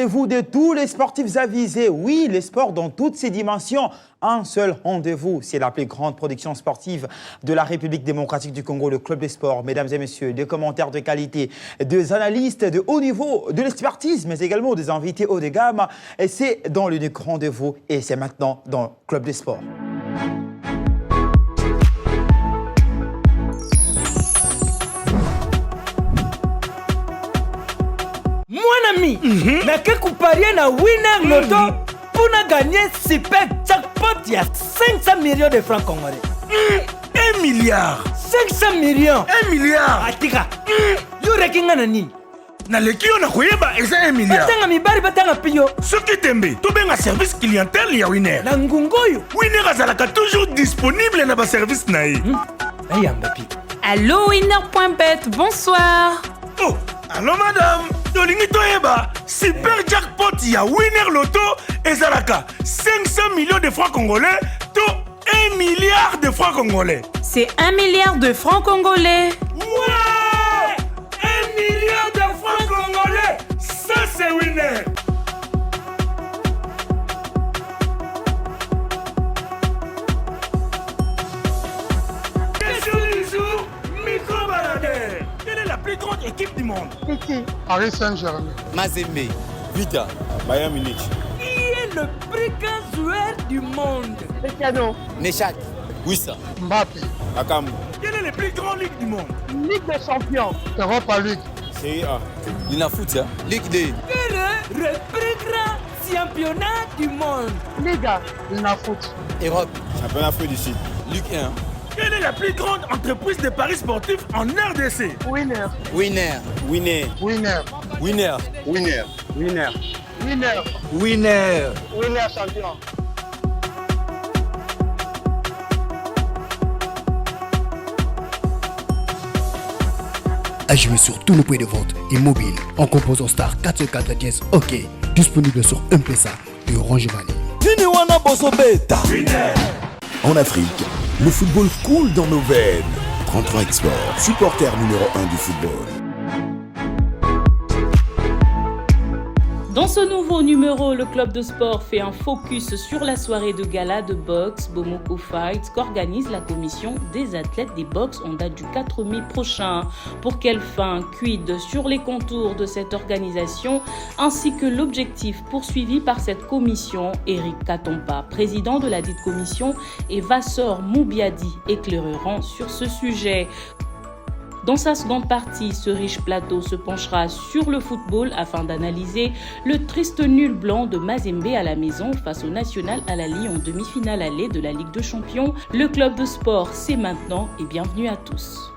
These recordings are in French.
rendez-vous de tous les sportifs avisés. Oui, les sports dans toutes ses dimensions. Un seul rendez-vous, c'est la plus grande production sportive de la République démocratique du Congo, le Club des sports. Mesdames et messieurs, des commentaires de qualité, des analystes de haut niveau, de l'expertise, mais également des invités haut de gamme. Et c'est dans l'unique rendez-vous et c'est maintenant dans le Club des sports. Mon ami, n'a qu'à comparer na winner loto pour gagner super jackpot, il y a 500 millions de francs congolais. 1 milliard. 500 millions. 1 milliard. Atika, you rekinga na nini? Na leki yo na koyeba eza 1 milliard. Batanga mibari batanga piyo. Soki tembe, tobenga service clientèle ya winner. Na ngungoyo. Winner azalaka toujours disponible na ba service na ye. Ayamba pi. Allô winner.bet, bonsoir. Oh, allô madame. Tolingi toyeba, super jackpot ya winner loto ezalaka 500 millions de francs congolais to 1 milliard de francs congolais. C'est 1 milliard de francs congolais. Ouais! 1 milliard de francs congolais, ça c'est winner. Question du jour, micro-baladeur. Quelle est la plus grande équipe du monde? Paris Saint-Germain. Mazembe, Vita, Bayern Munich. Qui est le plus grand joueur du monde? Cristiano. Nechak, Wissa, Mbappé. Akambu. Quelle est la plus grande ligue du monde? Ligue des champions. Europa League. Série A. Linafoot, Ligue 2. Quel est le plus grand championnat du monde? Liga. Linafoot. Europe. Championnat Afrique du Sud. Ligue 1. Quelle est la plus grande entreprise de paris sportifs en RDC? Winner. Winner. Winner. Winner. Winner. Winner. Winner. Winner. Winner. Winner champion. À jouer sur tous nos points de vente et mobiles en composant star 404 OK, disponible sur M-Pesa et Orange Money. En Afrique, le football coule dans nos veines. 33 Export, supporter numéro 1 du football. Dans ce nouveau numéro, le club de sport fait un focus sur la soirée de gala de boxe Bomoko Fight qu'organise la commission des athlètes des box en date du 4 mai prochain. Pour quelle fin? Quid sur les contours de cette organisation ainsi que l'objectif poursuivi par cette commission? Eric Katompa, président de la dite commission, et Vassor Moubiadi éclaireront sur ce sujet. Dans sa seconde partie, ce riche plateau se penchera sur le football afin d'analyser le triste nul blanc de Mazembe à la maison face au National Alali en demi-finale allée de la Ligue des Champions. Le club de sport, c'est maintenant et bienvenue à tous.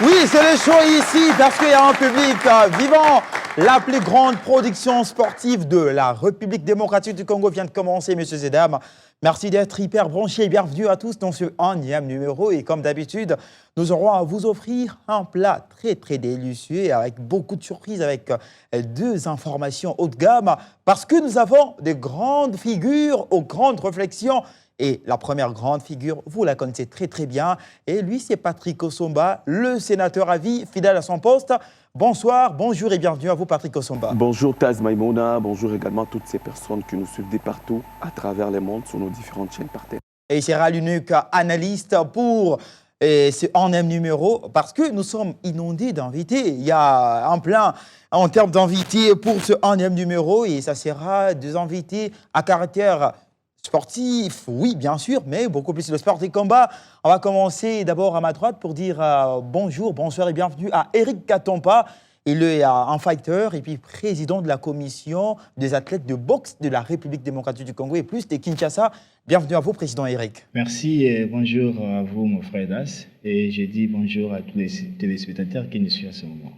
Oui, c'est le show ici parce qu'il y a un public vivant. La plus grande production sportive de la République démocratique du Congo vient de commencer, messieurs et dames. Merci d'être hyper branchés et bienvenue à tous dans ce 1e numéro. Et comme d'habitude, nous aurons à vous offrir un plat très très délicieux avec beaucoup de surprises, avec 2 informations haut de gamme parce que nous avons des grandes figures aux grandes réflexions. Et la première grande figure, vous la connaissez très très bien. Et lui, c'est Patrick Osomba, le sénateur à vie, fidèle à son poste. Bonsoir, bonjour et bienvenue à vous, Patrick Osomba. Bonjour Taz Maïmouna, bonjour également à toutes ces personnes qui nous suivent de partout à travers le monde sur nos différentes chaînes partenaires. Et il sera l'unique analyste pour ce 1e numéro parce que nous sommes inondés d'invités. Il y a un plein en termes d'invités pour ce 1e numéro et ça sera des invités à caractère sportif, oui, bien sûr, mais beaucoup plus le sport des combats. On va commencer d'abord à ma droite pour dire bonjour, bonsoir et bienvenue à Eric Katompa. Il est un fighter et puis président de la commission des athlètes de boxe de la République démocratique du Congo et plus de Kinshasa. Bienvenue à vous, président Eric. Merci et bonjour à vous, mon frère Das. Et je dis bonjour à tous les téléspectateurs qui nous suivent à ce moment.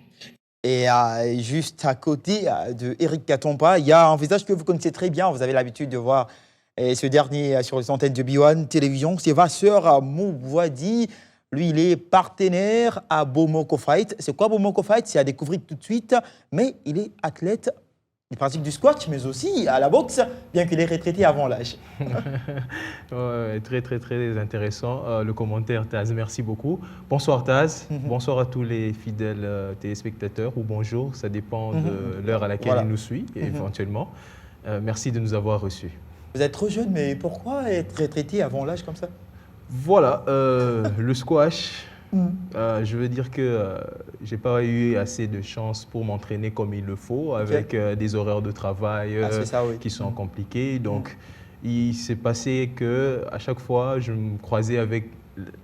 Et juste à côté de Eric Katompa, il y a un visage que vous connaissez très bien. Vous avez l'habitude de voir ce dernier sur les antennes de B1 Télévision. C'est Vasseur Moubiadi. Lui, il est partenaire à Bomoko Fight. C'est quoi Bomoko Fight? C'est à découvrir tout de suite. Mais il est athlète Il pratique du squash, mais aussi à la boxe, bien qu'il est retraité avant l'âge. Très intéressant. Le commentaire, Taz, merci beaucoup. Bonsoir Taz, bonsoir à tous les fidèles téléspectateurs, ou bonjour, ça dépend de l'heure à laquelle ils nous suivent, éventuellement. Merci de nous avoir reçus. Vous êtes trop jeune, mais pourquoi être retraité avant l'âge comme ça? Voilà, le squash, je veux dire que j'ai pas eu assez de chance pour m'entraîner comme il le faut, avec des horaires de travail qui sont compliqués. Donc, il s'est passé qu'à chaque fois, je me croisais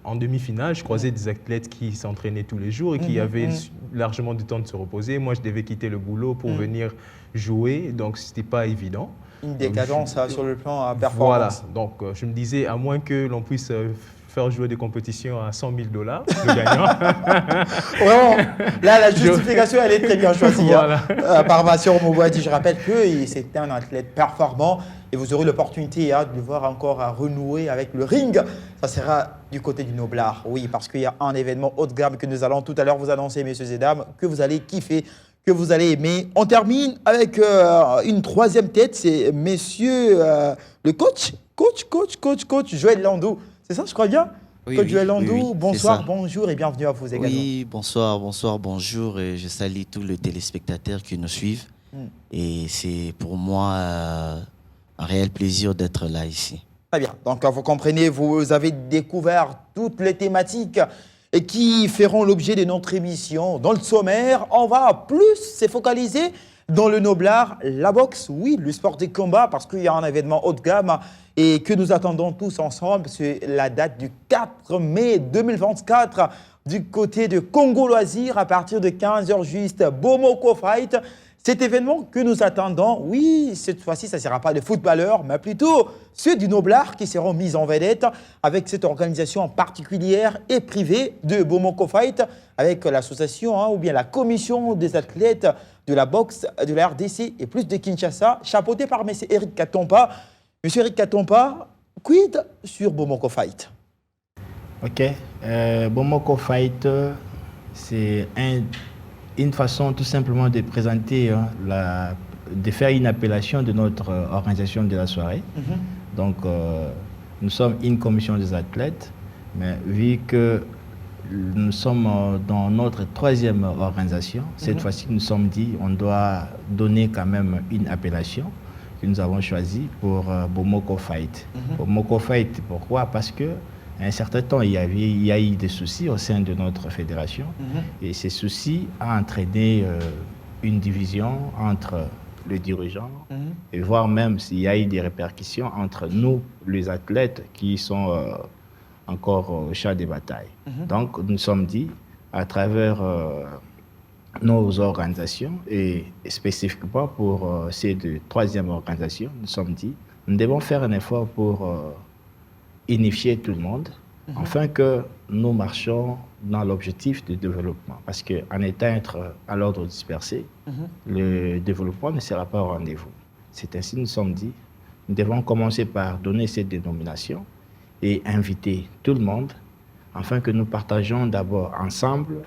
en demi-finale, je croisais des athlètes qui s'entraînaient tous les jours et qui avaient largement du temps de se reposer. Moi, je devais quitter le boulot pour venir jouer, donc ce n'était pas évident. Une décadence sur le plan performance. Voilà, donc je me disais, à moins que l'on puisse faire jouer des compétitions à $100 000, le gagnant. Vraiment, là, la justification, elle est très bien choisie. Voilà. Par Massor Mouwadi, je rappelle que c'était un athlète performant et vous aurez l'opportunité de le voir encore à renouer avec le ring. Ça sera du côté du Noblard, oui, parce qu'il y a un événement haut de gamme que nous allons tout à l'heure vous annoncer, messieurs et dames, que vous allez kiffer, que vous allez aimer. On termine avec une troisième tête, c'est messieurs le coach Joël Landou. C'est ça, je crois bien? Oui, coach Joël Landou, oui, bonsoir, bonjour et bienvenue à vous également. Oui, bonsoir, bonjour et je salue tous les téléspectateurs qui nous suivent. Et c'est pour moi un réel plaisir d'être là ici. Très bien, donc vous comprenez, vous avez découvert toutes les thématiques et qui feront l'objet de notre émission. Dans le sommaire, on va plus se focaliser dans le Noblard, la boxe, oui, le sport de combat, parce qu'il y a un événement haut de gamme et que nous attendons tous ensemble. C'est la date du 4 mai 2024 du côté de Congo Loisirs à partir de 15h juste, Bomoko Fight. Cet événement que nous attendons, oui, cette fois-ci, ça ne sera pas de footballeurs, mais plutôt ceux du Noblard qui seront mis en vedette avec cette organisation particulière et privée de Bomoko Fight, avec l'association ou bien la commission des athlètes de la boxe de la RDC et plus de Kinshasa, chapeauté par M. Eric Katompa. Monsieur Eric Katompa, quid sur Bomoko Fight? Ok, Bomoko Fight, c'est une façon tout simplement de présenter, de faire une appellation de notre organisation de la soirée. Donc, nous sommes une commission des athlètes, mais vu que nous sommes dans notre troisième organisation, cette fois-ci, nous sommes dit on doit donner quand même une appellation que nous avons choisie pour Bomoko Fight. Bomoko Fight, pourquoi? Parce que à un certain temps, il y a eu des soucis au sein de notre fédération et ces soucis ont entraîné une division entre les dirigeants et voire même s'il y a eu des répercussions entre nous, les athlètes qui sont encore au champ des batailles. Donc, nous sommes dit, à travers nos organisations et spécifiquement pour ces troisième organisation, nous sommes dit, nous devons faire un effort pour unifier tout le monde, afin que nous marchions dans l'objectif de développement. Parce qu'en étant à l'ordre dispersé, le développement ne sera pas au rendez-vous. C'est ainsi que nous sommes dit, nous devons commencer par donner cette dénomination et inviter tout le monde, afin que nous partageons d'abord ensemble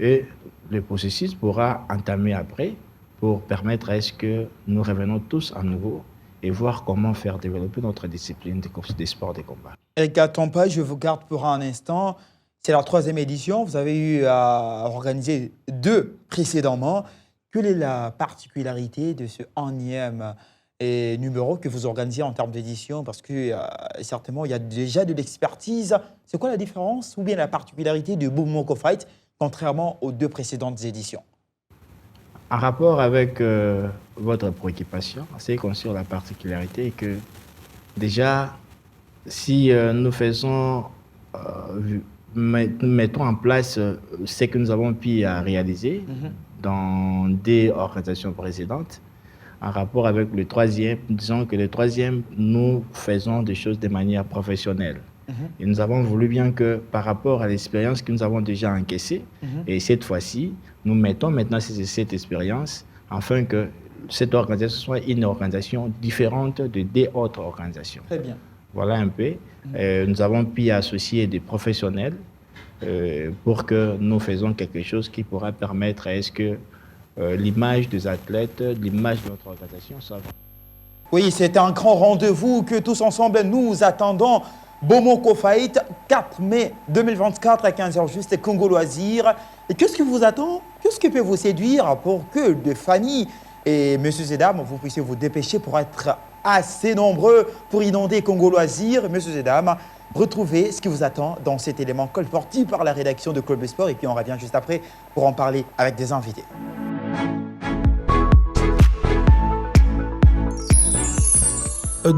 et le processus pourra entamer après pour permettre à ce que nous revenons tous à nouveau et voir comment faire développer notre discipline des sports de combat. Eric Katompa, je vous garde pour un instant. C'est la troisième édition. Vous avez eu à organiser 2 précédemment. Quelle est la particularité de ce 1e numéro que vous organisez en termes d'édition? Parce que certainement, il y a déjà de l'expertise. C'est quoi la différence ou bien la particularité de Bomoko Fight contrairement aux 2 précédentes éditions? En rapport avec votre préoccupation, c'est qu'on sur la particularité que déjà, si nous mettons en place ce que nous avons pu réaliser dans des organisations précédentes, en rapport avec le troisième, disons que le troisième, nous faisons des choses de manière professionnelle. Et nous avons voulu bien que par rapport à l'expérience que nous avons déjà encaissée, et cette fois-ci, nous mettons maintenant cette expérience afin que cette organisation soit une organisation différente des autres organisations. Très bien. Voilà un peu. Nous avons pu associer des professionnels pour que nous fassions quelque chose qui pourra permettre à ce que l'image des athlètes, l'image de notre organisation, ça va. Oui, c'est un grand rendez-vous que tous ensemble nous attendons. Bomoko Fight, 4 mai 2024 à 15h juste, Congo Loisirs. Et qu'est-ce que vous attend? Qu'est-ce qui peut vous séduire pour que de familles et messieurs et dames, vous puissiez vous dépêcher pour être assez nombreux pour inonder Congo Loisirs? Messieurs et dames, retrouvez ce qui vous attend dans cet élément colporté par la rédaction de Club Sport. Et puis on revient juste après pour en parler avec des invités.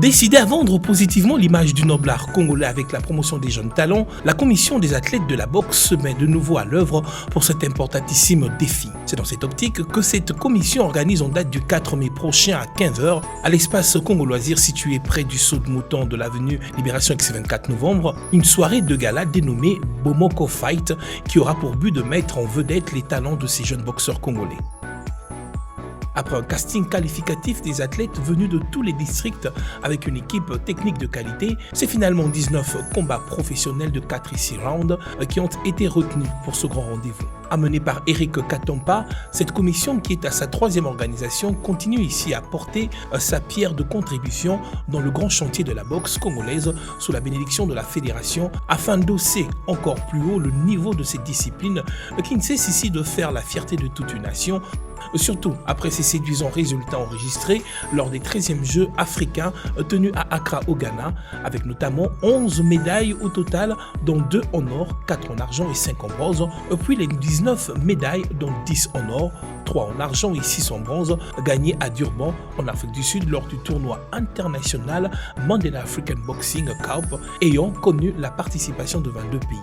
Décidé à vendre positivement l'image du noble art congolais avec la promotion des jeunes talents, la commission des athlètes de la boxe se met de nouveau à l'œuvre pour cet importantissime défi. C'est dans cette optique que cette commission organise en date du 4 mai prochain à 15h à l'espace Congo Loisirs situé près du saut de mouton de l'avenue Libération ex-24 novembre, une soirée de gala dénommée Bomoko Fight qui aura pour but de mettre en vedette les talents de ces jeunes boxeurs congolais. Après un casting qualificatif des athlètes venus de tous les districts avec une équipe technique de qualité, c'est finalement 19 combats professionnels de 4 et 6 rounds qui ont été retenus pour ce grand rendez-vous. Amenée par Eric Katompa, cette commission qui est à sa 3e organisation continue ici à porter sa pierre de contribution dans le grand chantier de la boxe congolaise sous la bénédiction de la fédération afin d'hausser encore plus haut le niveau de cette discipline qui ne cesse ici de faire la fierté de toute une nation. Surtout après ces séduisants résultats enregistrés lors des 13e Jeux africains tenus à Accra au Ghana, avec notamment 11 médailles au total, dont 2 en or, 4 en argent et 5 en bronze, puis les 19 médailles, dont 10 en or, 3 en argent et 6 en bronze, gagnées à Durban, en Afrique du Sud, lors du tournoi international Mandela African Boxing Cup, ayant connu la participation de 22 pays.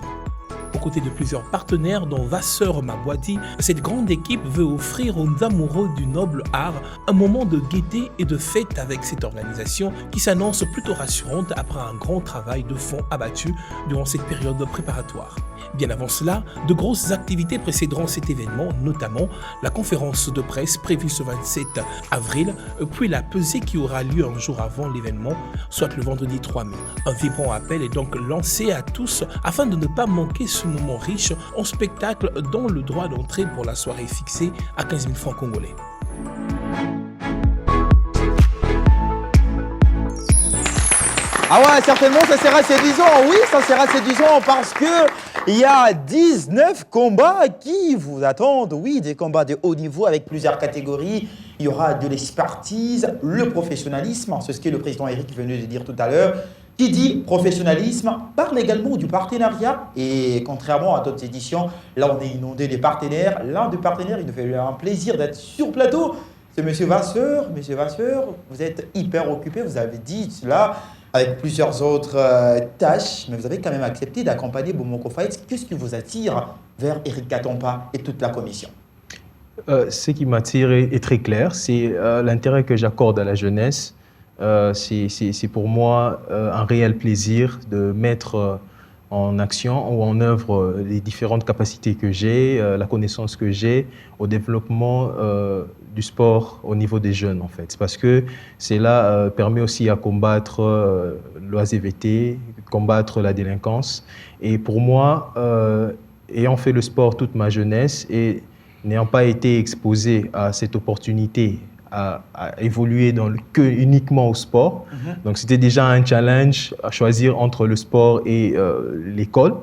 Aux côtés de plusieurs partenaires dont Vasseur Mabwadi, cette grande équipe veut offrir aux amoureux du noble art un moment de gaieté et de fête avec cette organisation qui s'annonce plutôt rassurante après un grand travail de fond abattu durant cette période préparatoire. Bien avant cela, de grosses activités précéderont cet événement, notamment la conférence de presse prévue ce 27 avril, puis la pesée qui aura lieu un jour avant l'événement, soit le vendredi 3 mai. Un vibrant appel est donc lancé à tous afin de ne pas manquer ce moment riche en spectacle dont le droit d'entrée pour la soirée est fixé à 15 000 francs congolais. Ah ouais, certainement, ça sera séduisant. Oui, ça sera séduisant parce que il y a 19 combats qui vous attendent. Oui, des combats de haut niveau avec plusieurs catégories. Il y aura de l'expertise, le professionnalisme. C'est ce que le président Eric venait de dire tout à l'heure. Qui dit professionnalisme parle également du partenariat. Et contrairement à d'autres éditions, là, on est inondé des partenaires. L'un des partenaires, il nous fait un plaisir d'être sur plateau. C'est M. Vasseur. M. Vasseur, vous êtes hyper occupé. Vous avez dit cela avec plusieurs autres tâches, mais vous avez quand même accepté d'accompagner Bomoko Fight. Qu'est-ce qui vous attire vers Eric Katompa et toute la commission? Ce qui m'attire est très clair, c'est l'intérêt que j'accorde à la jeunesse. C'est pour moi un réel plaisir de mettre en action ou en œuvre les différentes capacités que j'ai, la connaissance que j'ai au développement du sport au niveau des jeunes en fait. Parce que cela permet aussi à combattre l'oisiveté, combattre la délinquance. Et pour moi, ayant fait le sport toute ma jeunesse et n'ayant pas été exposé à cette opportunité à évoluer uniquement au sport. Donc c'était déjà un challenge à choisir entre le sport et l'école.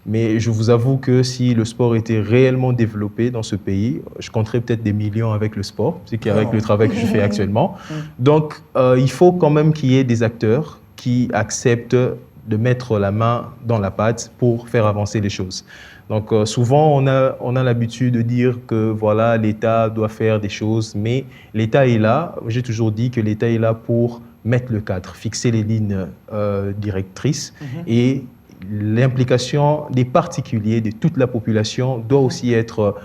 Mais je vous avoue que si le sport était réellement développé dans ce pays, je compterais peut-être des millions avec le sport, c'est qu'avec le travail que je fais actuellement. Donc il faut quand même qu'il y ait des acteurs qui acceptent de mettre la main dans la pâte pour faire avancer les choses. Donc souvent, on a l'habitude de dire que voilà, l'État doit faire des choses, mais l'État est là. J'ai toujours dit que l'État est là pour mettre le cadre, fixer les lignes directrices et l'implication des particuliers, de toute la population doit aussi être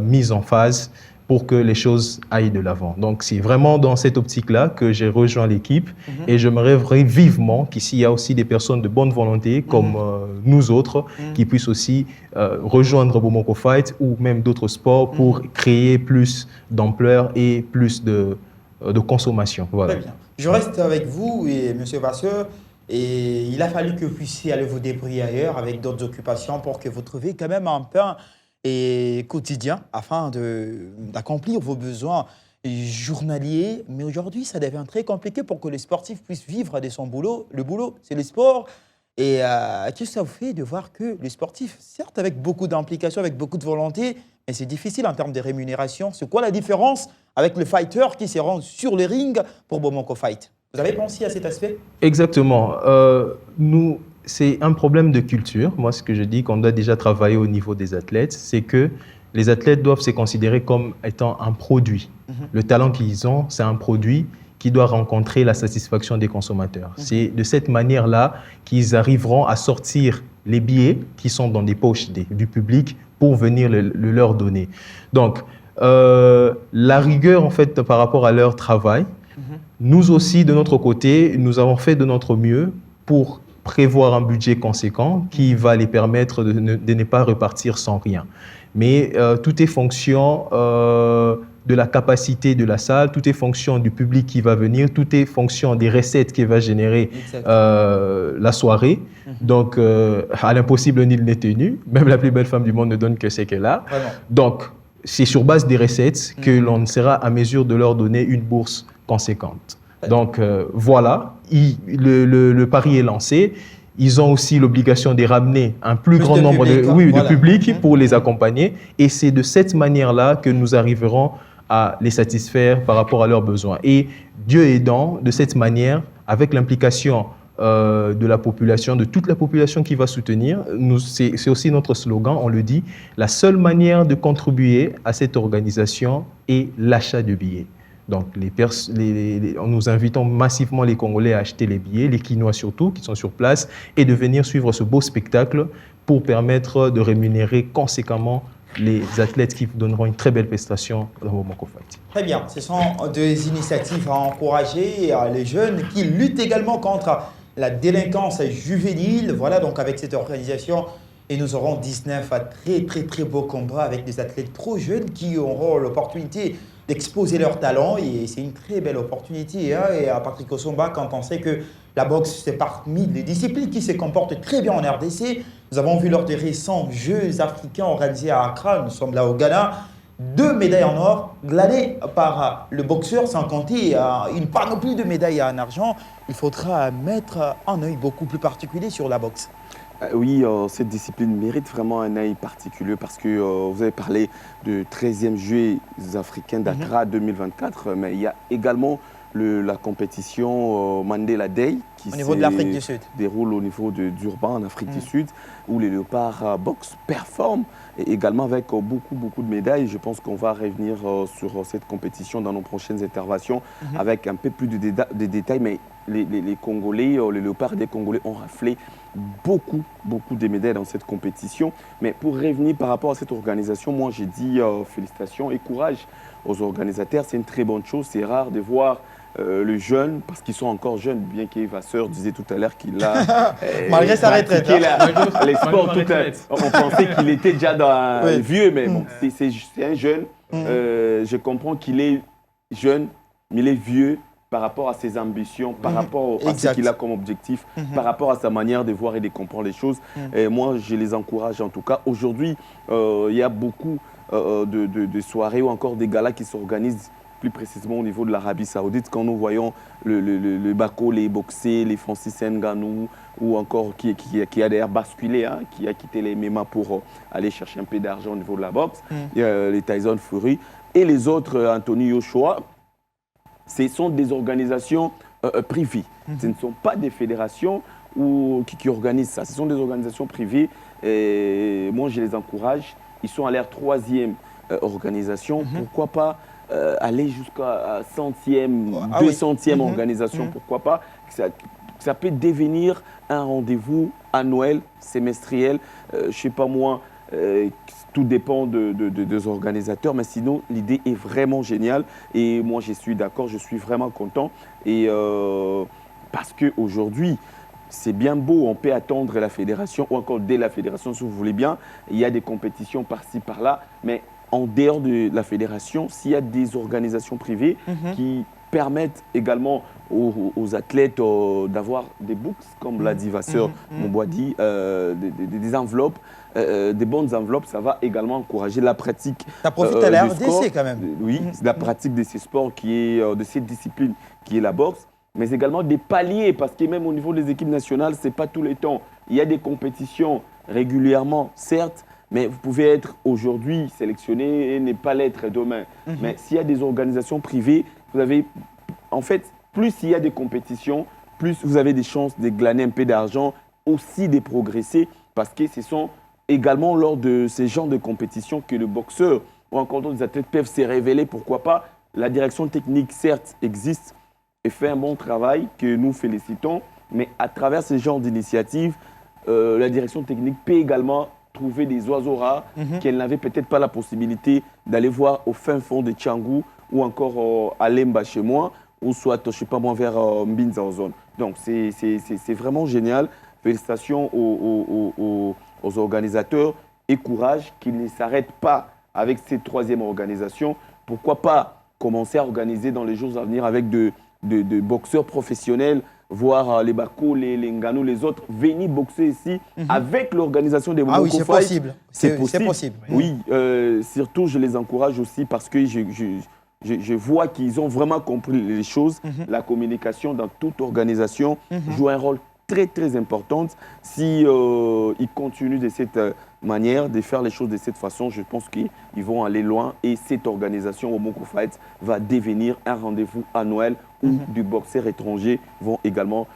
mise en phase pour que les choses aillent de l'avant. Donc c'est vraiment dans cette optique-là que j'ai rejoint l'équipe et je me rêverais vivement qu'ici il y a aussi des personnes de bonne volonté comme nous autres qui puissent aussi rejoindre Bomoko Fight ou même d'autres sports pour créer plus d'ampleur et plus de consommation. Voilà. Très bien. Je reste avec vous et M. Vasseur. Et il a fallu que vous puissiez aller vous débrouiller ailleurs avec d'autres occupations pour que vous trouviez quand même un peu et quotidien afin d'accomplir vos besoins journaliers. Mais aujourd'hui, ça devient très compliqué pour que les sportifs puissent vivre de son boulot. Le boulot, c'est le sport. Et qu'est-ce que ça vous fait de voir que les sportifs, certes avec beaucoup d'implication, avec beaucoup de volonté, mais c'est difficile en termes de rémunération. C'est quoi la différence avec le fighter qui se rend sur le ring pour Bomoko Fight? Vous avez pensé à cet aspect? Exactement. C'est un problème de culture. Moi, ce que je dis qu'on doit déjà travailler au niveau des athlètes, c'est que les athlètes doivent se considérer comme étant un produit. Le talent qu'ils ont, c'est un produit qui doit rencontrer la satisfaction des consommateurs. C'est de cette manière-là qu'ils arriveront à sortir les billets qui sont dans les poches du public pour venir le leur donner. Donc, la rigueur, en fait, par rapport à leur travail, nous aussi, de notre côté, nous avons fait de notre mieux pour prévoir un budget conséquent qui va les permettre de ne pas repartir sans rien. Mais tout est fonction de la capacité de la salle, tout est fonction du public qui va venir, tout est fonction des recettes qui va générer la soirée. Donc, à l'impossible, nul n'est tenu. Même la plus belle femme du monde ne donne que ce qu'elle a. Donc, c'est sur base des recettes que l'on sera à mesure de leur donner une bourse conséquente. Donc, voilà, le pari est lancé. Ils ont aussi l'obligation de ramener un plus grand nombre de public pour les accompagner. Et c'est de cette manière-là que nous arriverons à les satisfaire par rapport à leurs besoins. Et Dieu aidant, de cette manière, avec l'implication de la population, de toute la population qui va soutenir, c'est aussi notre slogan, on le dit, la seule manière de contribuer à cette organisation est l'achat de billets. Donc, nous invitons massivement les Congolais à acheter les billets, les Kinois surtout, qui sont sur place, et de venir suivre ce beau spectacle pour permettre de rémunérer conséquemment les athlètes qui donneront une très belle prestation dans Bomoko Fight. Très bien, ce sont des initiatives à encourager les jeunes qui luttent également contre la délinquance juvénile. Voilà, donc avec cette organisation, et nous aurons 19 très beaux combats avec des athlètes trop jeunes qui auront l'opportunité d'exposer leur talent, et c'est une très belle opportunité. Hein. Et à Patrick Osomba, quand on sait que la boxe, c'est parmi les disciplines qui se comportent très bien en RDC, nous avons vu lors des récents Jeux africains organisés à Accra, nous sommes là au Ghana, 2 médailles en or glanées par le boxeur, sans compter une panoplie de médailles en argent. Il faudra mettre un œil beaucoup plus particulier sur la boxe. Oui, cette discipline mérite vraiment un œil particulier parce que vous avez parlé de 13e Jeux africains d'Accra 2024, mais il y a également la compétition Mandela Day qui se déroule au niveau d'Urban en Afrique du Sud, où les léopards boxe performent, et également avec beaucoup de médailles. Je pense qu'on va revenir sur cette compétition dans nos prochaines interventions avec un peu plus de détails, mais les Congolais, les léopards des Congolais ont raflé beaucoup de médailles dans cette compétition. Mais pour revenir par rapport à cette organisation, moi j'ai dit félicitations et courage aux organisateurs. C'est une très bonne chose. C'est rare de voir le jeune, parce qu'ils sont encore jeunes, bien qu'Eva Sœur disait tout à l'heure qu'il a malgré sa retraite, les sports on pensait qu'il était déjà dans vieux, mais bon, c'est un jeune. Je comprends qu'il est jeune, mais il est vieux par rapport à ses ambitions, par rapport à ce qu'il a comme objectif, par rapport à sa manière de voir et de comprendre les choses. Et moi, je les encourage en tout cas. Aujourd'hui, il y a beaucoup de soirées ou encore des galas qui s'organisent plus précisément au niveau de l'Arabie Saoudite, quand nous voyons le Bako, les boxés, les Francis Ngannou, ou encore qui a d'ailleurs basculé, hein, qui a quitté les MMA pour aller chercher un peu d'argent au niveau de la boxe, les Tyson Fury, et les autres, Anthony Joshua, ce sont des organisations privées. Ce ne sont pas des fédérations qui organisent ça, ce sont des organisations privées, et moi je les encourage. Ils sont à leur 3e organisation, pourquoi pas aller jusqu'à 100e, 200e organisation, pourquoi pas. Ça peut devenir un rendez-vous annuel, semestriel, je ne sais pas moi, tout dépend des organisateurs, mais sinon l'idée est vraiment géniale et moi je suis d'accord, je suis vraiment content. Et parce qu'aujourd'hui, c'est bien beau, on peut attendre la fédération ou encore dès la fédération si vous voulez bien, il y a des compétitions par-ci par-là, mais en dehors de la fédération, s'il y a des organisations privées qui permettre également aux athlètes d'avoir des books, comme l'a dit Vasseur Monboidi, des enveloppes, des bonnes enveloppes. Ça va également encourager la pratique. Ça profite à la RDC quand même. Oui, la pratique de ces sports, de ces disciplines qui est la boxe, mais également des paliers, parce que même au niveau des équipes nationales, ce n'est pas tous les temps. Il y a des compétitions régulièrement, certes, mais vous pouvez être aujourd'hui sélectionné et ne pas l'être demain. Mais s'il y a des organisations privées, vous avez, en fait, plus il y a des compétitions, plus vous avez des chances de glaner un peu d'argent, aussi de progresser, parce que ce sont également lors de ces genres de compétitions que le boxeur ou encore d'autres athlètes peuvent se révéler. Pourquoi pas? La direction technique, certes, existe et fait un bon travail que nous félicitons, mais à travers ce genre d'initiatives, la direction technique peut également trouver des oiseaux rares qu'elle n'avait peut-être pas la possibilité d'aller voir au fin fond de Tchangou ou encore à Lemba chez moi, ou soit, je ne sais pas moi, vers Mbinza en zone. Donc c'est vraiment génial. Félicitations aux organisateurs et courage qu'ils ne s'arrêtent pas avec cette troisième organisation. Pourquoi pas commencer à organiser dans les jours à venir avec de boxeurs professionnels, voir les Bako, les Ngannou, les autres, venir boxer ici avec l'organisation des Momoko Fight. C'est possible. C'est possible. Oui, surtout je les encourage aussi parce que je vois qu'ils ont vraiment compris les choses. La communication dans toute organisation joue un rôle très très important. Si ils continuent de cette manière, de faire les choses de cette façon, je pense qu'ils vont aller loin et cette organisation Momoko Fight va devenir un rendez-vous annuel où des boxeurs étrangers vont également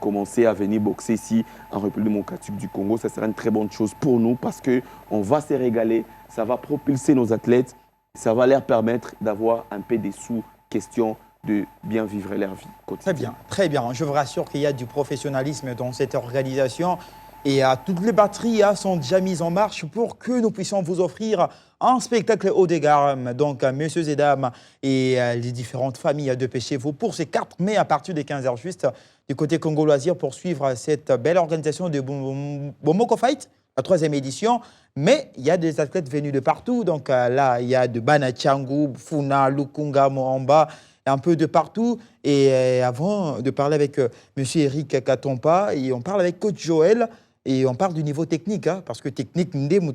commencer à venir boxer ici en République démocratique du Congo. Ça sera une très bonne chose pour nous parce qu'on va se régaler, ça va propulser nos athlètes, ça va leur permettre d'avoir un peu des sous, question de bien vivre leur vie quotidienne. Très bien, très bien. Je vous rassure qu'il y a du professionnalisme dans cette organisation et toutes les batteries sont déjà mises en marche pour que nous puissions vous offrir un spectacle haut de gamme. Donc, messieurs et dames et les différentes familles, dépêchez-vous pour ce 4 mai à partir des 15h juste du côté Congo Loisirs pour suivre cette belle organisation de Momoko Fight, la 3e édition. Mais il y a des athlètes venus de partout. Donc là, il y a de Bana Tchangou, Funa, Lukunga, Moamba, un peu de partout. Et avant de parler avec M. Eric Katompa, et on parle avec Coach Joël. Et on parle du niveau technique, parce que technique, nous avons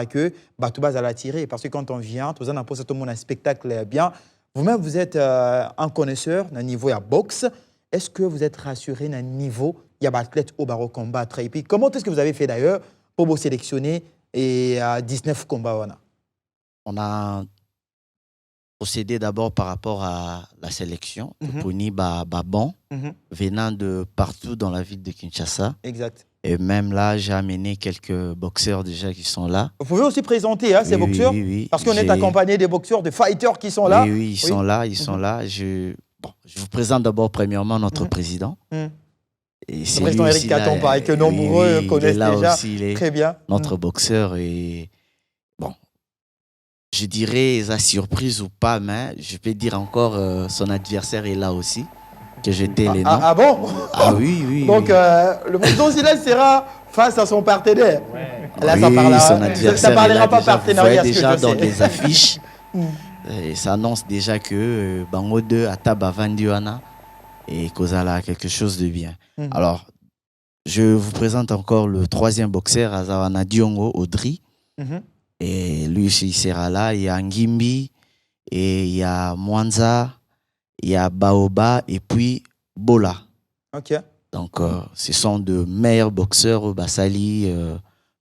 que Batouba à la tirer. Parce que quand on vient, tout le monde a un spectacle bien. Vous-même, vous êtes un connaisseur d'un niveau à boxe. Est-ce que vous êtes rassuré d'un niveau, il y a athlète au barreau combattre? Et puis, comment est-ce que vous avez fait d'ailleurs pour vous sélectionner et à 19 combats? On a procédé d'abord par rapport à la sélection. Poni Babon, venant de partout dans la ville de Kinshasa. Exact. Et même là, j'ai amené quelques boxeurs déjà qui sont là. Vous pouvez aussi présenter ces boxeurs? Oui. Parce qu'on est accompagné des boxeurs, des fighters qui sont là. Oui, ils sont là, ils sont là. Je vous présente d'abord premièrement notre président. Et c'est le président Eric Katompa, que nombreux connaissent déjà aussi, très bien. Notre boxeur. Et bon, je dirais, sa surprise ou pas, mais je peux dire encore, son adversaire est là aussi. Que j'étais les noms. Ah bon? Ah oui. Donc, le président Zidane sera face à son partenaire. Là, ça ne parlera pas partenariat. Déjà dans les affiches, et ça annonce déjà que Bango 2 à Tabavandiwana et Kozala quelque chose de bien. Alors, je vous présente encore le 3e boxeur, Azawana Diongo Audrey. Et lui, il sera là. Il y a Ngimbi, et il y a Mwanza, il y a Baoba et puis Bola. Ok. Donc, ce sont de meilleurs boxeurs. Basali,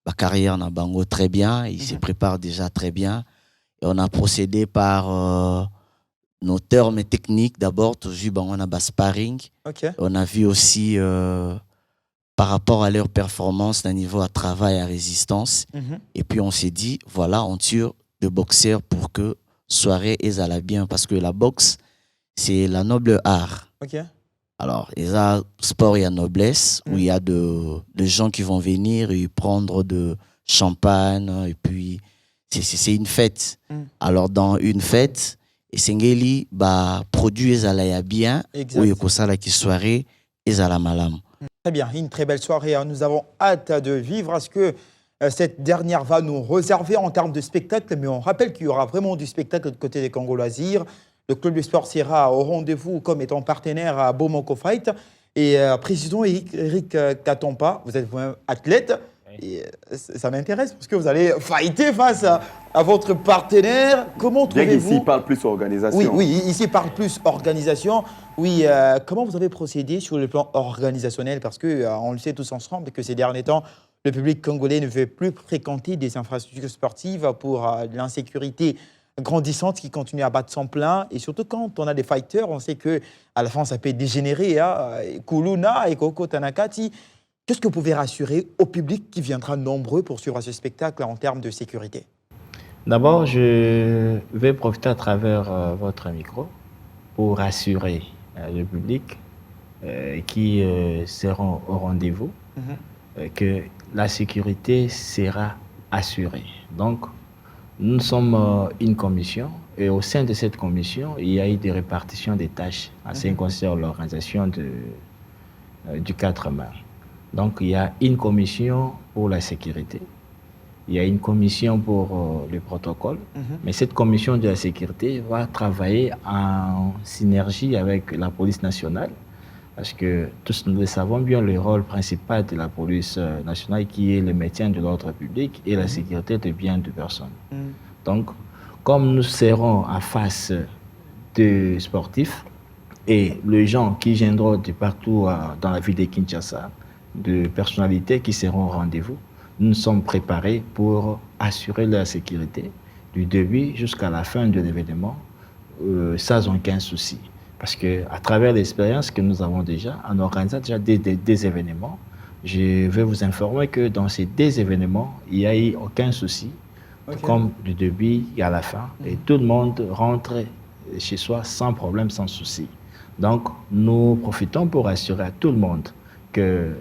ma carrière na Bango très bien. Il se prépare déjà très bien. Et on a procédé par nos termes techniques. D'abord, toujours, on a sparring. Okay. On a vu aussi, par rapport à leur performance, d'un niveau à travail, à résistance. Et puis, on s'est dit, voilà, on tire de boxeurs pour que soirée et ça bien. Parce que la boxe, c'est la noble art. Ok. Alors, il y a sport et noblesse, où il y a de gens qui vont venir et prendre de champagne, et puis c'est une fête. Alors, dans une fête, Sengeli produit les bien, où il y a qui soirée et la malam. Très bien, une très belle soirée. Nous avons hâte de vivre. Est-ce que cette dernière va nous réserver en termes de spectacle? Mais on rappelle qu'il y aura vraiment du spectacle de côté des Congo Loisirs. Le club de sport sera au rendez-vous comme étant partenaire à Bomoko Fight. Et président Eric Katompa, vous êtes vous-même athlète. Et ça m'intéresse parce que vous allez fighter face à votre partenaire. Comment trouvez-vous... Bien qu'ici, il parle plus organisation. Oui, ici, il parle plus organisation. Oui, comment vous avez procédé sur le plan organisationnel? Parce qu'on le sait tous ensemble que ces derniers temps, le public congolais ne veut plus fréquenter des infrastructures sportives pour l'insécurité grandissante qui continue à battre son plein. Et surtout, quand on a des fighters, on sait qu'à la fin, ça peut dégénérer. Kuluna et Koko Tanakati. Qu'est-ce que vous pouvez rassurer au public qui viendra nombreux pour suivre ce spectacle en termes de sécurité? D'abord, je vais profiter à travers votre micro pour rassurer le public qui seront au rendez-vous que la sécurité sera assurée. Donc, nous sommes une commission et au sein de cette commission, il y a eu des répartitions des tâches en ce qui concerne l'organisation du 4 mars. Donc, il y a une commission pour la sécurité, il y a une commission pour le protocole, mais cette commission de la sécurité va travailler en synergie avec la police nationale, parce que tous nous le savons bien, le rôle principal de la police nationale qui est le maintien de l'ordre public et la sécurité des biens de personnes. Donc, comme nous serons en face de sportifs et les gens qui viendront de partout dans la ville de Kinshasa, de personnalités qui seront au rendez-vous, nous sommes préparés pour assurer la sécurité du début jusqu'à la fin de l'événement sans aucun souci. Parce qu'à travers l'expérience que nous avons déjà, en organisant déjà des événements, je vais vous informer que dans ces 2 événements, il n'y a eu aucun souci, comme du début et à la fin. Et tout le monde rentre chez soi sans problème, sans souci. Donc, nous profitons pour assurer à tout le monde que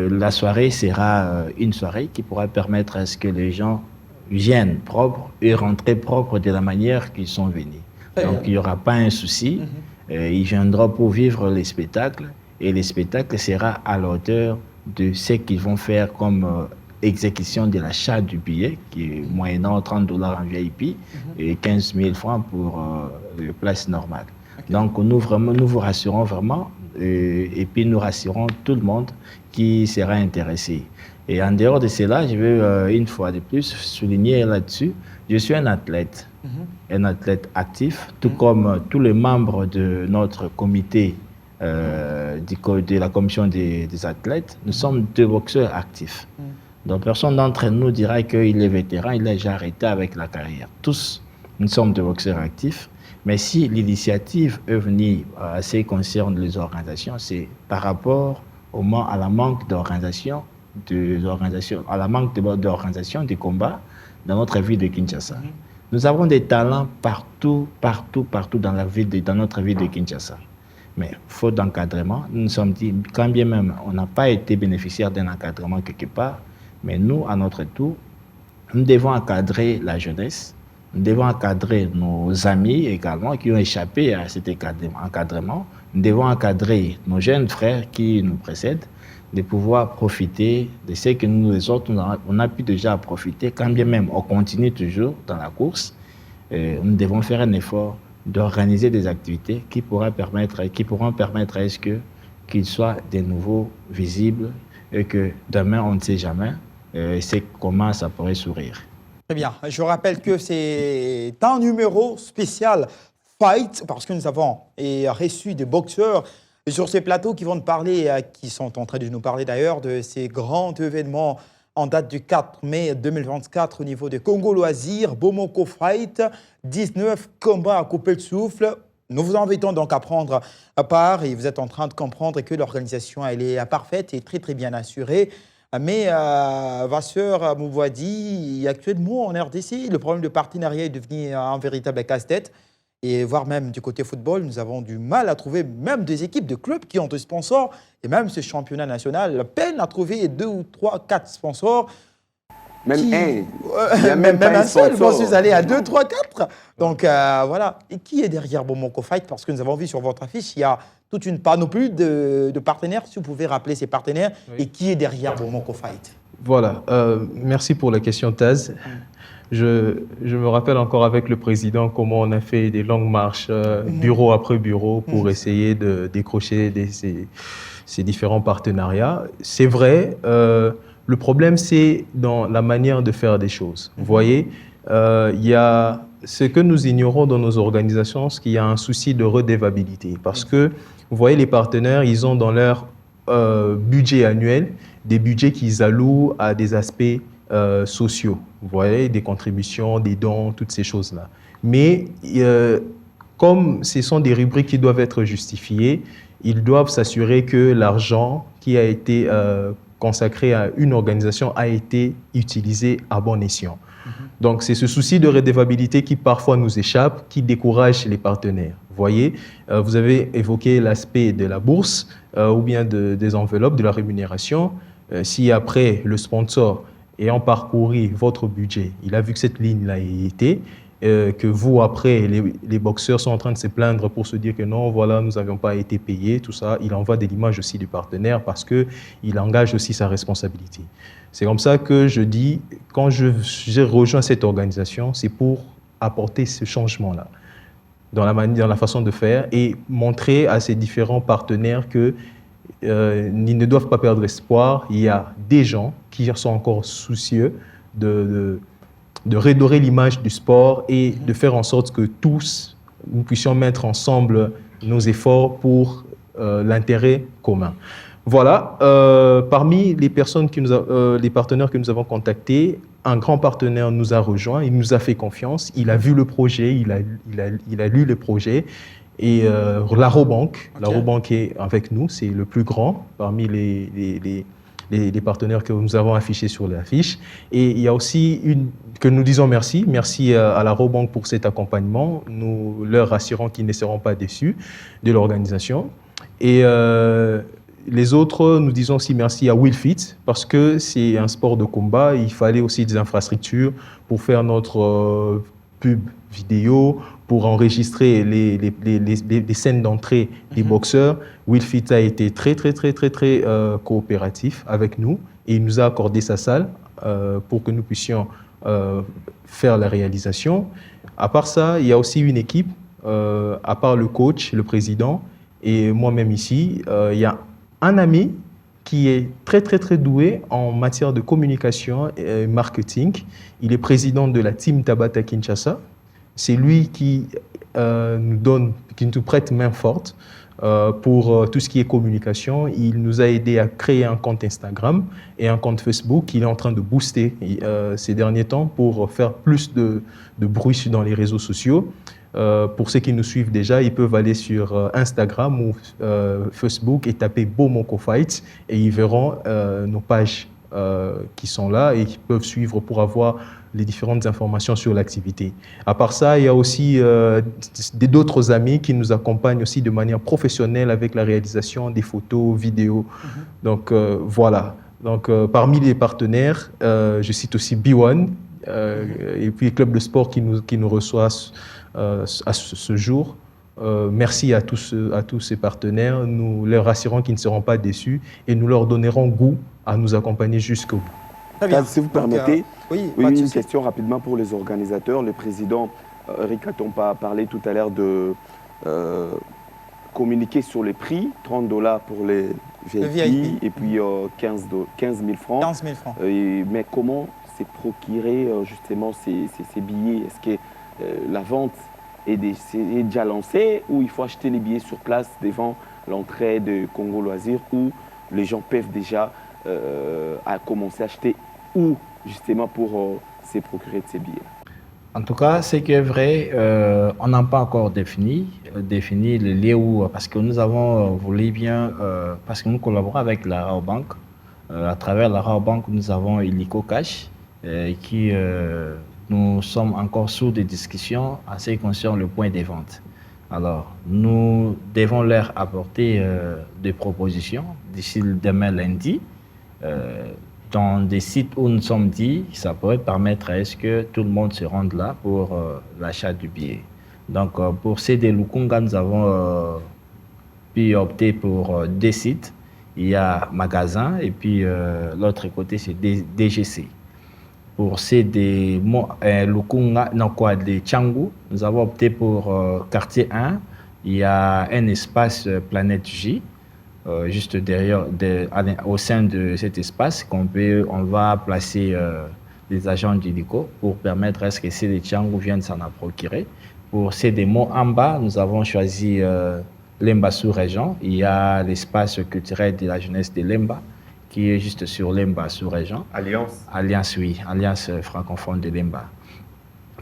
la soirée sera une soirée qui pourra permettre à ce que les gens viennent propres et rentrent propres de la manière qu'ils sont venus. Donc, il n'y aura pas un souci. Ils viendront pour vivre les spectacles et les spectacles sera à l'auteur de ce qu'ils vont faire comme exécution de l'achat du billet, qui est moyennant $30 en VIP et 15 000 francs pour les places normales. Donc, nous vous rassurons vraiment et puis nous rassurons tout le monde qui sera intéressé. Et en dehors de cela, je veux une fois de plus souligner là-dessus, je suis un athlète actif, tout comme tous les membres de notre comité de la commission des athlètes. Nous sommes 2 boxeurs actifs. Donc personne d'entre nous dira qu'il est vétéran, il a déjà arrêté avec la carrière. Tous, nous sommes 2 boxeurs actifs. Mais si l'initiative est venue à ce qui concerne les organisations, c'est par rapport à la manque d'organisation, à la manque d'organisation des combats dans notre ville de Kinshasa. Nous avons des talents partout dans notre ville de Kinshasa. Mais faute d'encadrement, nous nous sommes dit, quand bien même on n'a pas été bénéficiaire d'un encadrement quelque part, mais nous, à notre tour, nous devons encadrer la jeunesse, nous devons encadrer nos amis également qui ont échappé à cet encadrement, nous devons encadrer nos jeunes frères qui nous précèdent, de pouvoir profiter de ce que nous, les autres, on a pu déjà profiter, quand bien même on continue toujours dans la course. Nous devons faire un effort d'organiser des activités qui pourront permettre à ce qu'ils soient de nouveau visibles et que demain, on ne sait jamais comment ça pourrait sourire. Très bien. Je rappelle que c'est un numéro spécial Fight parce que nous avons reçu des boxeurs sur ces plateaux qui vont nous parler, qui sont en train de nous parler d'ailleurs de ces grands événements en date du 4 mai 2024 au niveau de Congo Loisirs, Bomoko Fight, 19 combats à couper le souffle. Nous vous invitons donc à prendre part et vous êtes en train de comprendre que l'organisation elle est parfaite et très très bien assurée. Mais Vasseur Mouvoidi, actuellement en RDC, le problème de partenariat est devenu un véritable casse-tête. Et voire même du côté football, nous avons du mal à trouver même des équipes de clubs qui ont des sponsors. Et même ce championnat national peine à trouver 2 ou 3, 4 sponsors. Même qui... un. Il y a même un seul. sponsor. Je suis allé à 2, 3, 4. Donc voilà. Et qui est derrière Bomoko Fight? Parce que nous avons vu sur votre affiche, il y a toute une panoplie de partenaires. Si vous pouvez rappeler ces partenaires. Oui. Et qui est derrière Bomoko Fight? Voilà. Merci pour la question, Taz. Je me rappelle encore avec le président comment on a fait des longues marches, bureau après bureau, pour essayer de décrocher ces différents partenariats. C'est vrai, le problème, c'est dans la manière de faire des choses. Vous voyez, il y a ce que nous ignorons dans nos organisations, c'est qu'il y a un souci de redevabilité. Parce que, vous voyez, les partenaires, ils ont dans leur budget annuel des budgets qu'ils allouent à des aspects sociaux. Vous voyez, des contributions, des dons, toutes ces choses-là. Mais comme ce sont des rubriques qui doivent être justifiées, ils doivent s'assurer que l'argent qui a été consacré à une organisation a été utilisé à bon escient. Donc, c'est ce souci de redevabilité qui parfois nous échappe, qui décourage les partenaires. Vous voyez, vous avez évoqué l'aspect de la bourse ou bien des enveloppes, de la rémunération. Si après, le sponsor, ayant parcouru votre budget, il a vu que cette ligne-là était, que vous, après, les boxeurs sont en train de se plaindre pour se dire que non, voilà, nous n'avions pas été payés, tout ça, il envoie de l'image aussi du partenaire parce qu'il engage aussi sa responsabilité. C'est comme ça que je dis, quand j'ai rejoint cette organisation, c'est pour apporter ce changement-là dans la façon de faire et montrer à ces différents partenaires qu'ils ne doivent pas perdre espoir. Il y a des gens qui sont encore soucieux de redorer l'image du sport et de faire en sorte que tous, nous puissions mettre ensemble nos efforts pour l'intérêt commun. Voilà, parmi les les partenaires que nous avons contactés, un grand partenaire nous a rejoints, il nous a fait confiance, il a vu le projet, il a lu le projet. Et la Rabobank est avec nous, c'est le plus grand parmi les partenaires que nous avons affichés sur l'affiche. Et il y a aussi que nous disons merci à la Rabobank pour cet accompagnement, nous leur assurons qu'ils ne seront pas déçus de l'organisation. Et les autres, nous disons aussi merci à WillFit parce que c'est un sport de combat, il fallait aussi des infrastructures pour faire notre pub vidéo, pour enregistrer les scènes d'entrée des boxeurs. WillFit a été très coopératif avec nous et il nous a accordé sa salle pour que nous puissions faire la réalisation. À part ça, il y a aussi une équipe, à part le coach, le président et moi-même ici, il y a un ami qui est très doué en matière de communication et marketing. Il est président de la team Tabata Kinshasa. C'est lui qui nous prête main forte pour tout ce qui est communication. Il nous a aidé à créer un compte Instagram et un compte Facebook qu'il est en train de booster ces derniers temps pour faire plus de bruit dans les réseaux sociaux. Pour ceux qui nous suivent déjà, ils peuvent aller sur Instagram ou Facebook et taper Bomoko Fight et ils verront nos pages qui sont là et qui peuvent suivre pour avoir les différentes informations sur l'activité. À part ça, il y a aussi d'autres amis qui nous accompagnent aussi de manière professionnelle avec la réalisation des photos, vidéos. Donc voilà. Donc parmi les partenaires, je cite aussi B1 et puis Club de Sport qui nous reçoit à ce jour. Merci à tous ces partenaires. Nous leur assurons qu'ils ne seront pas déçus et nous leur donnerons goût à nous accompagner jusqu'au bout. Si vous permettez, une question rapidement pour les organisateurs. Le président Eric Atompa a parlé tout à l'heure de communiquer sur les prix, $30 pour les VIP et puis 15 000 francs. 15 000 francs. Mais comment s'est procuré justement ces billets? Est-ce que la vente est déjà lancée ou il faut acheter les billets sur place devant l'entrée de Congo Loisirs où les gens peuvent déjà commencer à acheter ou justement pour se procurer de ces billets? En tout cas, ce qui est vrai, on n'a pas encore défini le lieu où, parce que nous avons voulu bien, parce que nous collaborons avec la Rabobank. À travers la Rabobank, nous avons Illico Cash qui nous sommes encore sous des discussions en ce qui concerne le point de vente. Alors, nous devons leur apporter des propositions d'ici demain lundi. Dans des sites où nous sommes dit, ça pourrait permettre à ce que tout le monde se rende là pour l'achat du billet. Donc, pour CD Lukunga, nous avons pu opter pour deux sites. Il y a magasin et puis l'autre côté, c'est DGC. Pour ces des Lukunga, non quoi, des Tchangou, nous avons opté pour quartier 1. Il y a un espace Planète J, juste derrière, au sein de cet espace, on va placer des agents d'hélico pour permettre à ce que ces Tchangou viennent s'en procurer. Pour ces démos en bas, nous avons choisi Lemba sous-région. Il y a l'espace culturel de la jeunesse de Lemba, qui est juste sur Lemba sous-région. Alliance, oui, Alliance francophone de Lemba.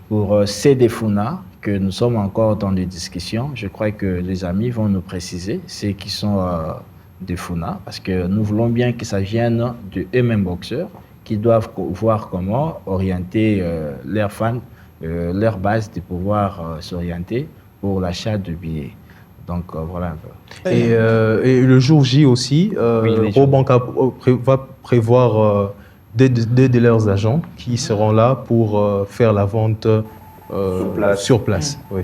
Pour CDFUNA, que nous sommes encore dans des discussions, je crois que les amis vont nous préciser ceux qui sont de FUNA, parce que nous voulons bien que ça vienne de eux-mêmes boxeurs qui doivent voir comment orienter leurs fans, leur base de pouvoir s'orienter pour l'achat de billets. Donc voilà un peu. Et le jour J aussi, Robanca va prévoir deux de leurs agents qui seront là pour faire la vente sur place. Oui.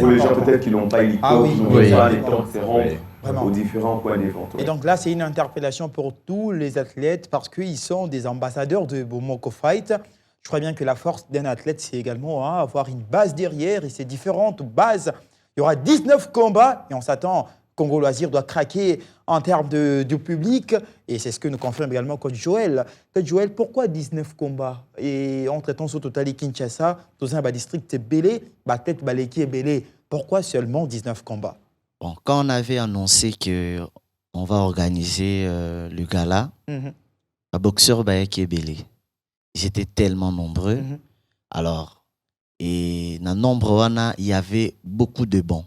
Pour les gens peut-être qui n'ont pas hélico, qui n'ont pas les temps de se rendre aux différents points des ventes. Et donc là, c'est une interpellation pour tous les athlètes parce qu'ils sont des ambassadeurs de Bomoko Fight. Je crois bien que la force d'un athlète, c'est également avoir une base derrière et ces différentes bases. Il y aura 19 combats et on s'attend, Congo Loisir doit craquer en termes de public. Et c'est ce que nous confirme également Coach Joël. Coach Joël, pourquoi 19 combats? Et entre-temps, sur Total et Kinshasa, dans un district Bélé, tête Baléki et Bélé. Pourquoi seulement 19 combats? Bon, quand on avait annoncé qu'on va organiser le gala, à boxeur Baléki et Bélé, ils étaient tellement nombreux. Alors, et dans le nombre, il y avait beaucoup de bons.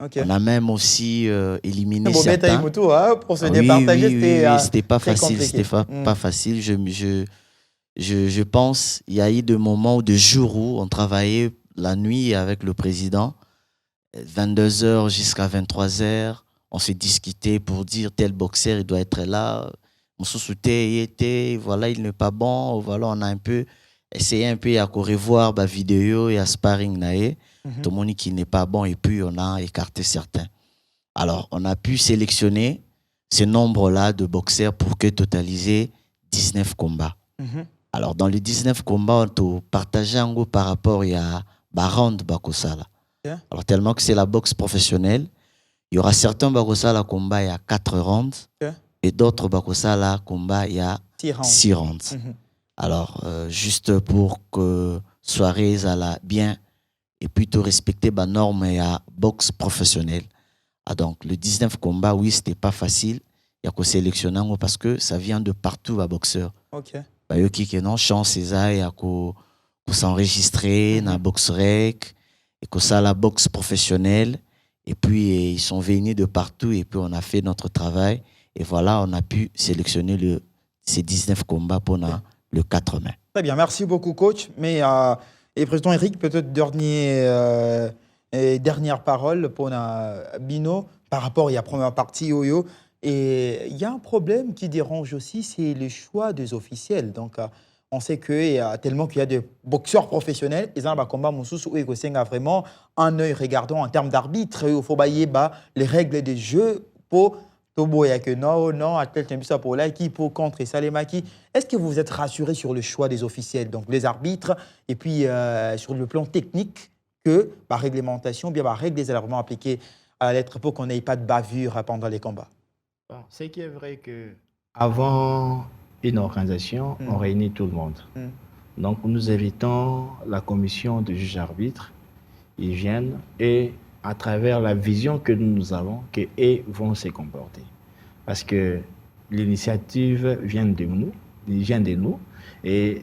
Okay. On a même aussi éliminé certains. Pour se départager, c'était pas facile. C'était pas facile. Je pense il y a eu des moments ou des jours où on travaillait la nuit avec le président, 22h jusqu'à 23h. On s'est discuté pour dire tel boxeur il doit être là. On se soutenait, il était, voilà, il n'est pas bon. Voilà, on a un peu essayé à revoir la vidéo et à sparring naé. Tout le monde qui n'est pas bon et puis on a écarté certains. Alors, on a pu sélectionner ce nombre-là de boxeurs pour que totaliser 19 combats. Alors, dans les 19 combats, on a partagé en gros par rapport à Barand Bakosala. Alors, tellement que c'est la boxe professionnelle, il y aura certains Bakosala combats, il y a 4 rounds et d'autres Bakosala combats, il y a 6 rounds. Alors, juste pour que soirée ça bien et plutôt respecter les normes et la boxe professionnelle. Ah, donc, le 19 combats, oui, c'était pas facile. Il y a qu'à sélectionner parce que ça vient de partout, à boxeur. Ok. Il y a qui non chance, il y a qu'à s'enregistrer dans la boxe rec, et que ça, la boxe professionnelle. Et puis, ils sont venus de partout et puis on a fait notre travail. Et voilà, on a pu sélectionner ces 19 combats pour le 4 mai. Très bien, merci beaucoup, coach. Mais, et président Eric, peut-être dernière parole pour Bino par rapport à la première partie Yo-Yo. Et il y a un problème qui dérange aussi, c'est le choix des officiels. Donc, on sait qu'il y a tellement qu'il y a des boxeurs professionnels. Ils ont un combat où il a vraiment un œil regardant en termes d'arbitre. Il faut bailler les règles des jeux pour que non, athlète pour là, qui pour contre Salemaki. Est-ce que vous êtes rassuré sur le choix des officiels, donc les arbitres, et puis sur le plan technique, que la réglementation, bien la règle des éléments appliqués à la lettre pour qu'on n'ait pas de bavure pendant les combats? Bon, c'est qui est vrai que avant une organisation, on réunit tout le monde. Donc nous invitons la commission de juges-arbitres, ils viennent et à travers la vision que nous avons, qu'eux vont se comporter. Parce que l'initiative vient de nous et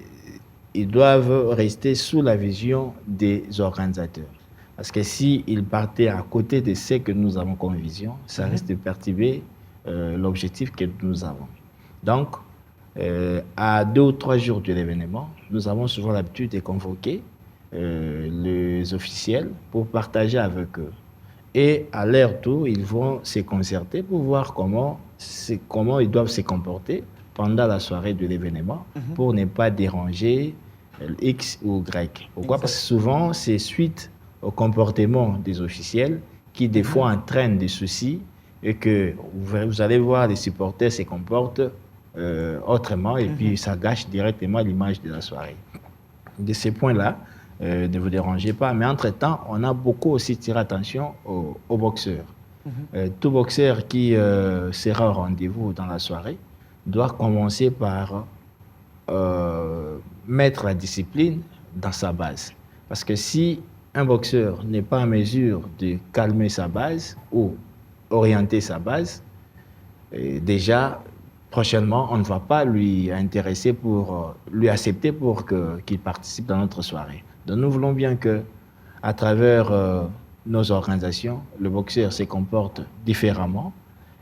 ils doivent rester sous la vision des organisateurs. Parce que s'ils partaient à côté de ce que nous avons comme vision, ça risque de perturber l'objectif que nous avons. Donc, à 2 ou 3 jours de l'événement, nous avons souvent l'habitude de convoquer les officiels pour partager avec eux. Et à leur tour, ils vont se concerter pour voir comment ils doivent se comporter pendant la soirée de l'événement pour ne pas déranger X ou Y. Pourquoi? Parce que souvent, c'est suite au comportement des officiels qui, des fois, entraînent des soucis et que vous allez voir les supporters se comportent autrement et puis ça gâche directement l'image de la soirée. De ces points-là, ne vous dérangez pas, mais entre-temps, on a beaucoup aussi tiré attention aux boxeurs. Tout boxeur qui sera au rendez-vous dans la soirée doit commencer par mettre la discipline dans sa base. Parce que si un boxeur n'est pas en mesure de calmer sa base ou orienter sa base, déjà, prochainement, on ne va pas lui intéresser pour lui accepter pour qu'il participe dans notre soirée. Donc nous voulons bien que, à travers nos organisations, le boxeur se comporte différemment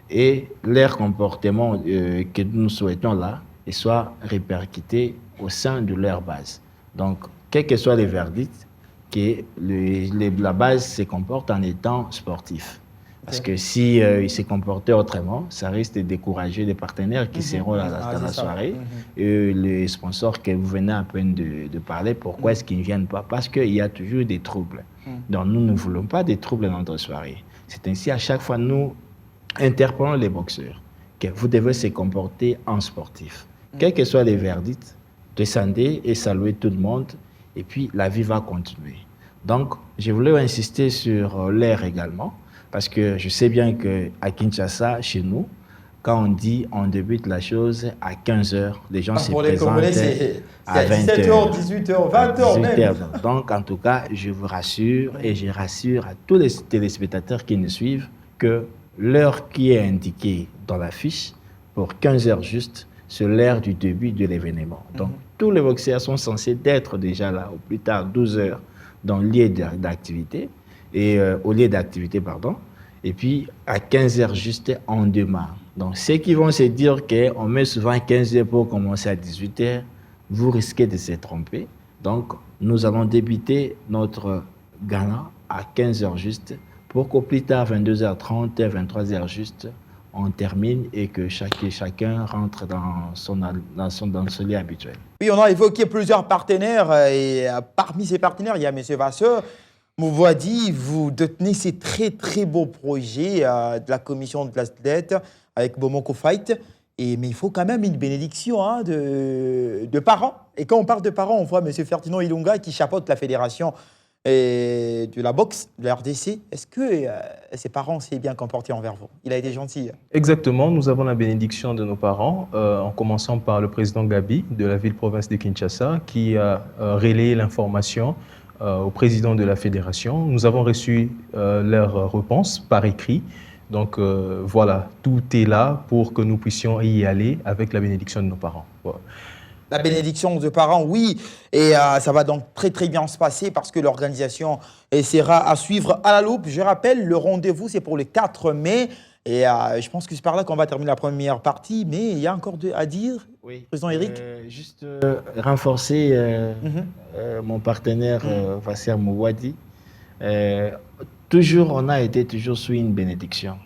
et leur comportement que nous souhaitons là soit répercuté au sein de leur base. Donc, quels que soient les verdicts, que la base se comporte en étant sportif. Parce que si il se comportait autrement, ça risque de décourager les partenaires qui seront dans la soirée. Et les sponsors que vous venez à peine de parler, pourquoi est-ce qu'ils ne viennent pas? Parce qu'il y a toujours des troubles. Donc nous ne voulons pas des troubles dans notre soirée. C'est ainsi, à chaque fois, nous interpellons les boxeurs que vous devez se comporter en sportif. Quels que soient les verdicts, descendez et saluez tout le monde, et puis la vie va continuer. Donc, je voulais insister sur l'air également, parce que je sais bien qu'à Kinshasa, chez nous, quand on dit on débute la chose à 15h, les gens se présentent à 17h, 18h, 20h. Donc, en tout cas, je vous rassure et je rassure à tous les téléspectateurs qui nous suivent que l'heure qui est indiquée dans la fiche, pour 15h juste, c'est l'heure du début de l'événement. Donc, tous les boxeurs sont censés être déjà là, au plus tard 12h, dans le lieu d'activité, au lieu d'activité, pardon. Et puis, à 15h juste, on démarre. Donc, ceux qui vont se dire qu'on met souvent 15h pour commencer à 18h, vous risquez de se tromper. Donc, nous allons débuter notre gala à 15h juste, pour qu'au plus tard, 22h30, 23h juste, on termine et que chacun rentre dans son lieu habituel. Oui, on a évoqué plusieurs partenaires et parmi ces partenaires, il y a M. Vasseur. Mouvoidi, vous détenez ces très très beaux projets de la commission de l'athlète avec Bomoko Fight. Mais il faut quand même une bénédiction de parents. Et quand on parle de parents, on voit M. Ferdinand Ilunga qui chapeaute la fédération de la boxe de la RDC. Est-ce que ses parents s'est bien comporté envers vous? Il a été gentil. Exactement, nous avons la bénédiction de nos parents, en commençant par le président Gabi de la ville-province de Kinshasa, qui a relayé l'information au président de la fédération. Nous avons reçu leur réponse par écrit. Donc voilà, tout est là pour que nous puissions y aller avec la bénédiction de nos parents. Voilà. La bénédiction de parents, oui, et ça va donc très très bien se passer parce que l'organisation essaiera à suivre à la loupe. Je rappelle, le rendez-vous c'est pour le 4 mai et je pense que c'est par là qu'on va terminer la première partie, mais il y a encore à dire, oui. Président Eric. Juste renforcer mon partenaire Vasser Mouvoidi. Toujours, on a été toujours sous une bénédiction,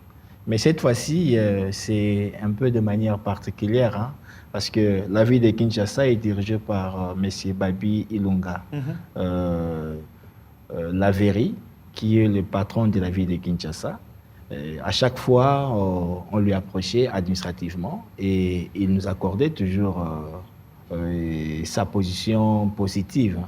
mais cette fois-ci, c'est un peu de manière particulière, parce que la ville de Kinshasa est dirigée par M. Babi Ilunga Laveri, qui est le patron de la ville de Kinshasa. À chaque fois, on lui approchait administrativement et il nous accordait toujours sa position positive.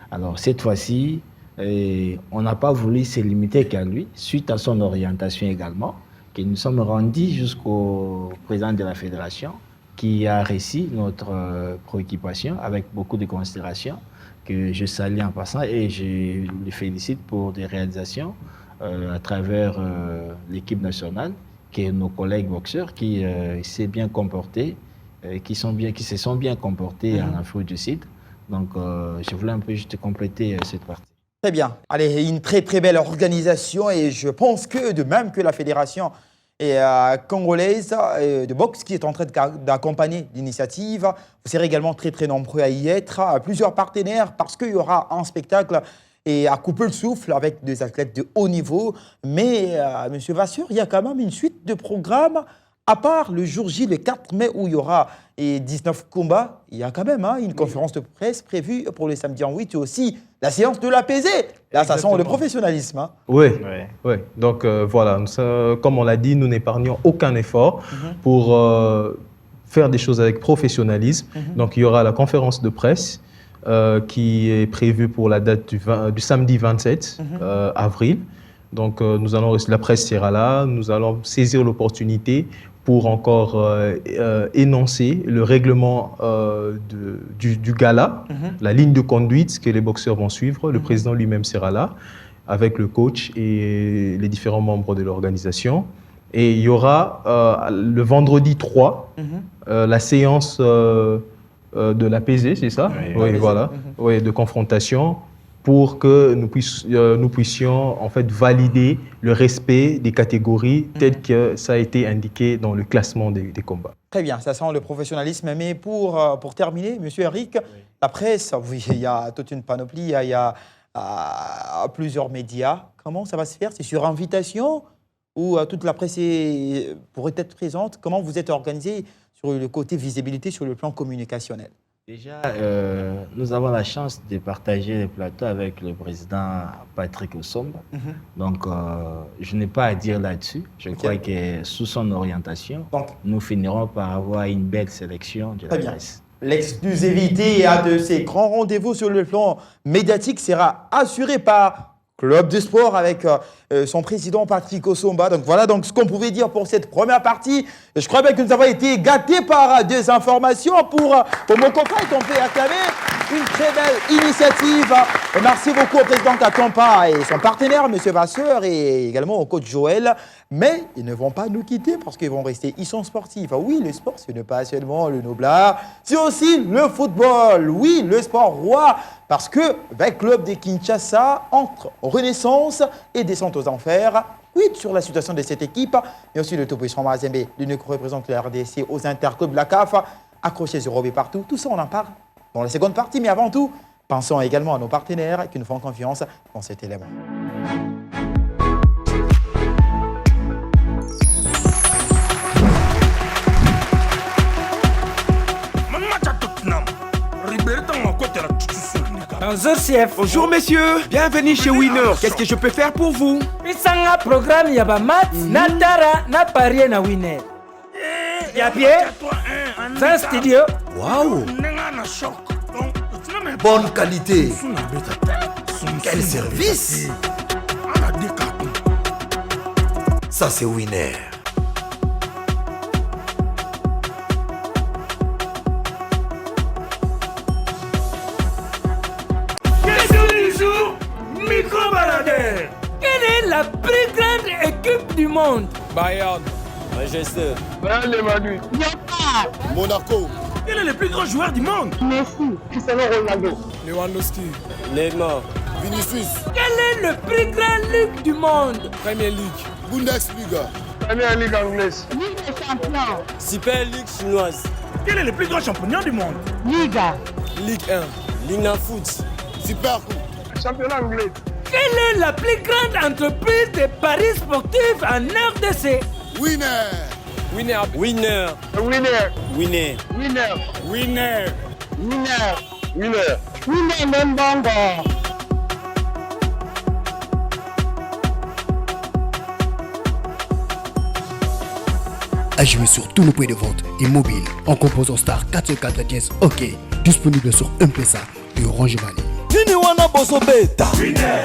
Alors cette fois-ci, on n'a pas voulu se limiter qu'à lui, suite à son orientation également, que nous sommes rendus jusqu'au président de la fédération, qui a réussi notre préoccupation avec beaucoup de considération, que je salue en passant et je le félicite pour des réalisations à travers l'équipe nationale, qui est nos collègues boxeurs qui s'est bien comportés, qui se sont bien comportés en Afrique du Sud. Donc je voulais un peu juste compléter cette partie. Très bien. Allez, une très très belle organisation et je pense que de même que la fédération congolaise de boxe qui est en train d'accompagner l'initiative. Vous serez également très très nombreux à y être, plusieurs partenaires parce qu'il y aura un spectacle et à couper le souffle avec des athlètes de haut niveau. Mais Monsieur Vasseur, il y a quand même une suite de programmes à part le jour J, le 4 mai où il y aura 19 combats. Il y a quand même une conférence de presse prévue pour le samedi en 8 et aussi la séance de l'APZ. Là, ça sent le professionnalisme. Oui. Donc voilà, comme on l'a dit, nous n'épargnons aucun effort pour faire des choses avec professionnalisme. Donc il y aura la conférence de presse qui est prévue pour la date du samedi 27 avril. Donc la presse sera là, nous allons saisir l'opportunité pour encore énoncer le règlement du gala, la ligne de conduite que les boxeurs vont suivre. Le président lui-même sera là, avec le coach et les différents membres de l'organisation. Et il y aura le vendredi 3, la séance de l'APZ, c'est ça? Oui, voilà, oui, de confrontation, pour que nous puissions en fait valider le respect des catégories tel que ça a été indiqué dans le classement des combats. Très bien, ça sent le professionnalisme. Mais pour terminer, Monsieur Eric, la presse, oui, il y a toute une panoplie, il y a plusieurs médias. Comment ça va se faire? C'est sur invitation ou toute la presse pourrait être présente? Comment vous êtes organisé sur le côté visibilité, sur le plan communicationnel? Déjà, nous avons la chance de partager le plateau avec le président Patrick Osomba. Donc, je n'ai pas à dire là-dessus. Je crois que sous son orientation, nous finirons par avoir une belle sélection de la presse. L'exclusivité de ces grands rendez-vous sur le plan médiatique sera assurée par Club de Sport avec son président Patrick Osomba. Donc voilà donc ce qu'on pouvait dire pour cette première partie. Je crois bien que nous avons été gâtés par des informations pour Bomoko Fight. On peut acclamer une très belle initiative. Et merci beaucoup au président Katompa et son partenaire, M. Vasseur, et également au coach Joël. Mais ils ne vont pas nous quitter parce qu'ils vont rester. Ils sont sportifs. Oui, le sport, ce n'est pas seulement le noblard, c'est aussi le football. Oui, le sport roi. Parce que le club de Kinshasa entre renaissance et descente aux enfers. Oui, sur la situation de cette équipe, mais aussi le tout-puissant Mazembe, l'unique qui représente la RDC aux interclubs de la CAF, accroché sur Robé partout. Tout ça, on en parle dans la seconde partie. Mais avant tout, pensons également à nos partenaires qui nous font confiance dans cet élément. Bonjour chef. Bonjour messieurs, bienvenue chez Winner. Qu'est-ce que je peux faire pour vous? Isanga programme yaba mat, natara na parie na Winner. Y'a bien? C'est un studio. Waouh! Bonne qualité. Quel service! Ça c'est Winner. Micro-baladeur. Quelle est la plus grande équipe du monde? Bayern, Manchester, Manu, Monaco. Quel est le plus grand joueur du monde? Messi, Cristiano Ronaldo, Lewandowski, Neymar, Vinicius. Quel est le plus grand ligue du monde? Premier League, Bundesliga, Première Ligue anglaise, Ligue des champions, Super League chinoise. Quel est le plus grand champion du monde? Liga, Ligue 1, Ligue 1 foot, Super Coupe, championnat anglais. Quelle est la plus grande entreprise de paris sportifs en RDC? Winner. Winner. Winner. Winner. Winner. Winner. Winner. Winner. Winner. Winner Mbongo. À jouer sur tous nos points de vente et mobiles en composant star 490 OK, disponible sur M-Pesa et Orange Money. Winner.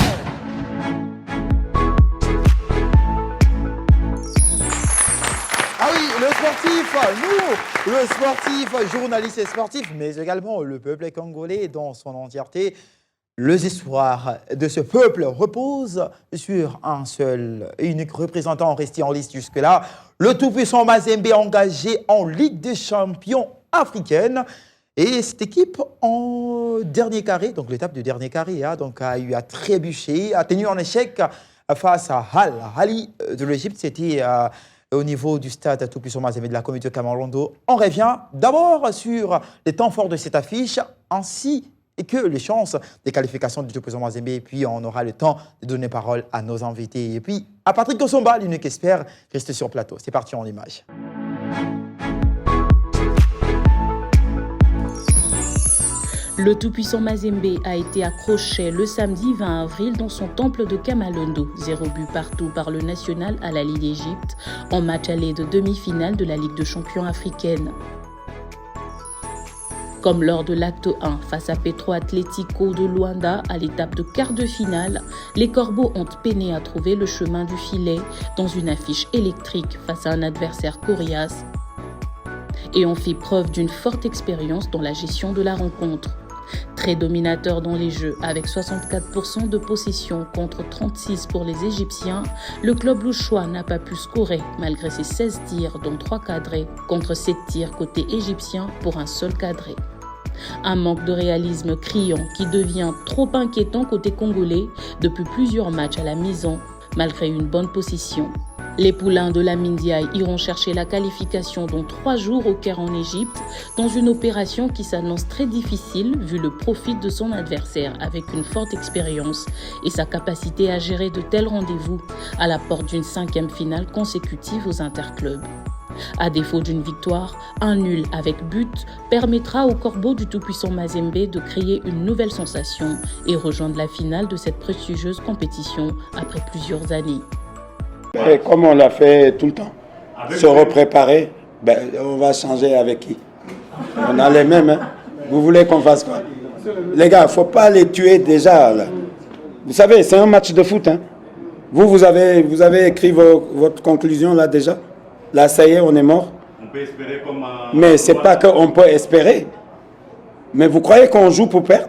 Ah oui, le sportif, nous, le sportif, journaliste et sportif, mais également le peuple congolais dans son entièreté. Les espoirs de ce peuple reposent sur un seul et unique représentant resté en liste jusque-là, le tout-puissant Mazembe engagé en Ligue des champions africaine. Et cette équipe en dernier carré, donc l'étape du dernier carré, a eu à trébucher, a tenu en échec face à Al Ahly de l'Égypte. C'était au niveau du stade tout-puissant Mazembe de la communauté Kamalondo. On revient d'abord sur les temps forts de cette affiche, ainsi que les chances des qualifications du tout-puissant Mazembe. Et puis on aura le temps de donner parole à nos invités. Et puis à Patrick Osomba, l'unique expert, reste sur plateau. C'est parti en image. Le tout-puissant Mazembe a été accroché le samedi 20 avril dans son temple de Kamalondo. 0 but partout par le national Al Ahly d'Égypte en match aller de demi-finale de la Ligue des champions africaine. Comme lors de l'acte 1 face à Petro Atlético de Luanda à l'étape de quart de finale, les Corbeaux ont peiné à trouver le chemin du filet dans une affiche électrique face à un adversaire coriace et ont fait preuve d'une forte expérience dans la gestion de la rencontre. Très dominateur dans les jeux, avec 64% de possession contre 36% pour les Égyptiens, le club louchois n'a pas pu scorer malgré ses 16 tirs dont 3 cadrés contre 7 tirs côté égyptien pour un seul cadré. Un manque de réalisme criant qui devient trop inquiétant côté congolais depuis plusieurs matchs à la maison malgré une bonne possession. Les poulains de la Mindiaye iront chercher la qualification dans 3 jours au Caire en Égypte, dans une opération qui s'annonce très difficile vu le profil de son adversaire avec une forte expérience et sa capacité à gérer de tels rendez-vous à la porte d'une 5e finale consécutive aux interclubs. À défaut d'une victoire, un nul avec but permettra aux Corbeaux du tout-puissant Mazembe de créer une nouvelle sensation et rejoindre la finale de cette prestigieuse compétition après plusieurs années. Et comme on l'a fait tout le temps, se repréparer, on va changer avec qui? On a les mêmes. Hein? Vous voulez qu'on fasse quoi? Les gars, il ne faut pas les tuer déjà. Là. Vous savez, c'est un match de foot. Hein? Vous avez écrit votre conclusion là déjà. Là, ça y est, on est mort. On peut espérer comme mais ce n'est pas qu'on peut espérer. Mais vous croyez qu'on joue pour perdre?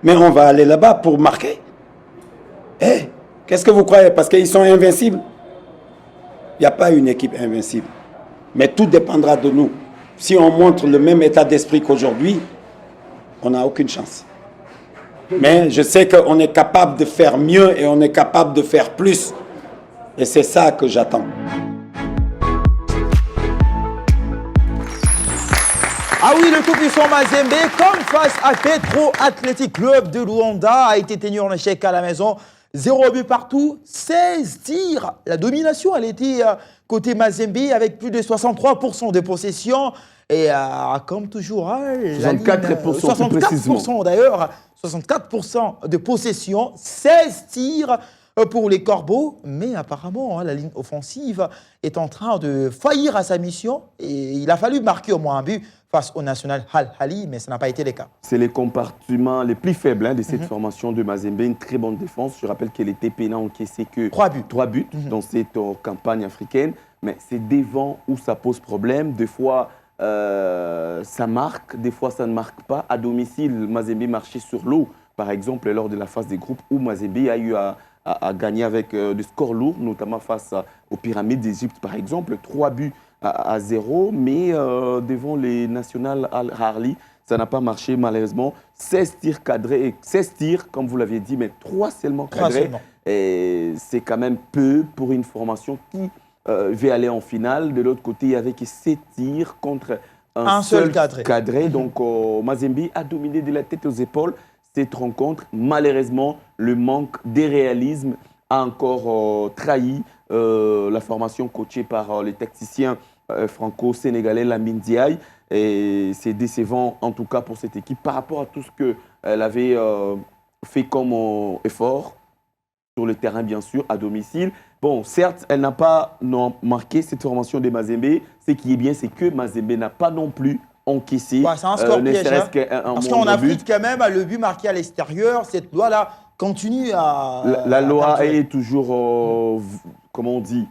Mais on va aller là-bas pour marquer. Qu'est-ce que vous croyez? Parce qu'ils sont invincibles? Il n'y a pas une équipe invincible. Mais tout dépendra de nous. Si on montre le même état d'esprit qu'aujourd'hui, on n'a aucune chance. Mais je sais qu'on est capable de faire mieux et on est capable de faire plus. Et c'est ça que j'attends. Ah oui, le tout-puissant Mazembe, comme face à Petro Athletic Club de Luanda, a été tenu en échec à la maison. 0 but partout, 16 tirs. La domination, elle était côté Mazembe avec plus de 63% de possession. Et comme toujours, 64% d'ailleurs, 64% de possession, 16 tirs pour les Corbeaux. Mais apparemment, la ligne offensive est en train de faillir à sa mission. Et il a fallu marquer au moins un but face au national Al-Ahly, mais ça n'a pas été le cas. C'est les compartiments les plus faibles de cette formation de Mazembe. Une très bonne défense. Je rappelle qu'elle était peinée à encaisser que 3 buts dans cette campagne africaine. Mais c'est devant où ça pose problème. Des fois, ça marque, des fois, ça ne marque pas. À domicile, Mazembe marchait sur l'eau. Par exemple, lors de la phase des groupes où Mazembe a eu à gagner avec des scores lourds, notamment face aux Pyramides d'Égypte, par exemple. 3 buts à 0, mais devant les National Al-Ahly, ça n'a pas marché malheureusement. 16 tirs cadrés, et 16 tirs, comme vous l'aviez dit, mais 3 seulement cadrés. Et c'est quand même peu pour une formation qui veut aller en finale. De l'autre côté, il y avait que 7 tirs contre un seul cadré. Donc Mazembe a dominé de la tête aux épaules cette rencontre. Malheureusement, le manque de réalisme a encore trahi la formation coachée par les tacticiens franco-sénégalais, la Mindiaye. Et c'est décevant, en tout cas, pour cette équipe par rapport à tout ce qu'elle avait fait comme effort sur le terrain, bien sûr, à domicile. Bon, certes, elle n'a pas marqué cette formation de Mazembe. Ce qui est bien, c'est que Mazembe n'a pas non plus encaissé. C'est un score piège. Parce qu'en Afrique, quand même, le but marqué à l'extérieur, cette loi-là continue à... La loi est toujours, comment on dit,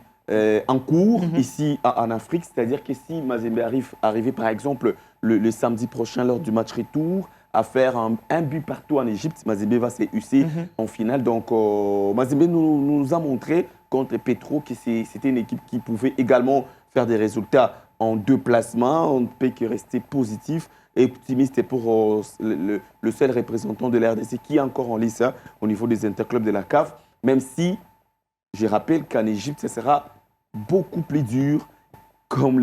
en cours ici en Afrique. C'est-à-dire que si Mazembe arrivait, par exemple, le samedi prochain, lors du match retour, à faire un but partout en Égypte, Mazembe va se hisser en finale. Donc, Mazembe nous a montré contre Petro que c'était une équipe qui pouvait également faire des résultats en 2 placements. On ne peut que rester positif et optimiste pour le seul représentant de la RDC qui est encore en lice au niveau des interclubs de la CAF. Même si, je rappelle qu'en Égypte, ce sera beaucoup plus dur comme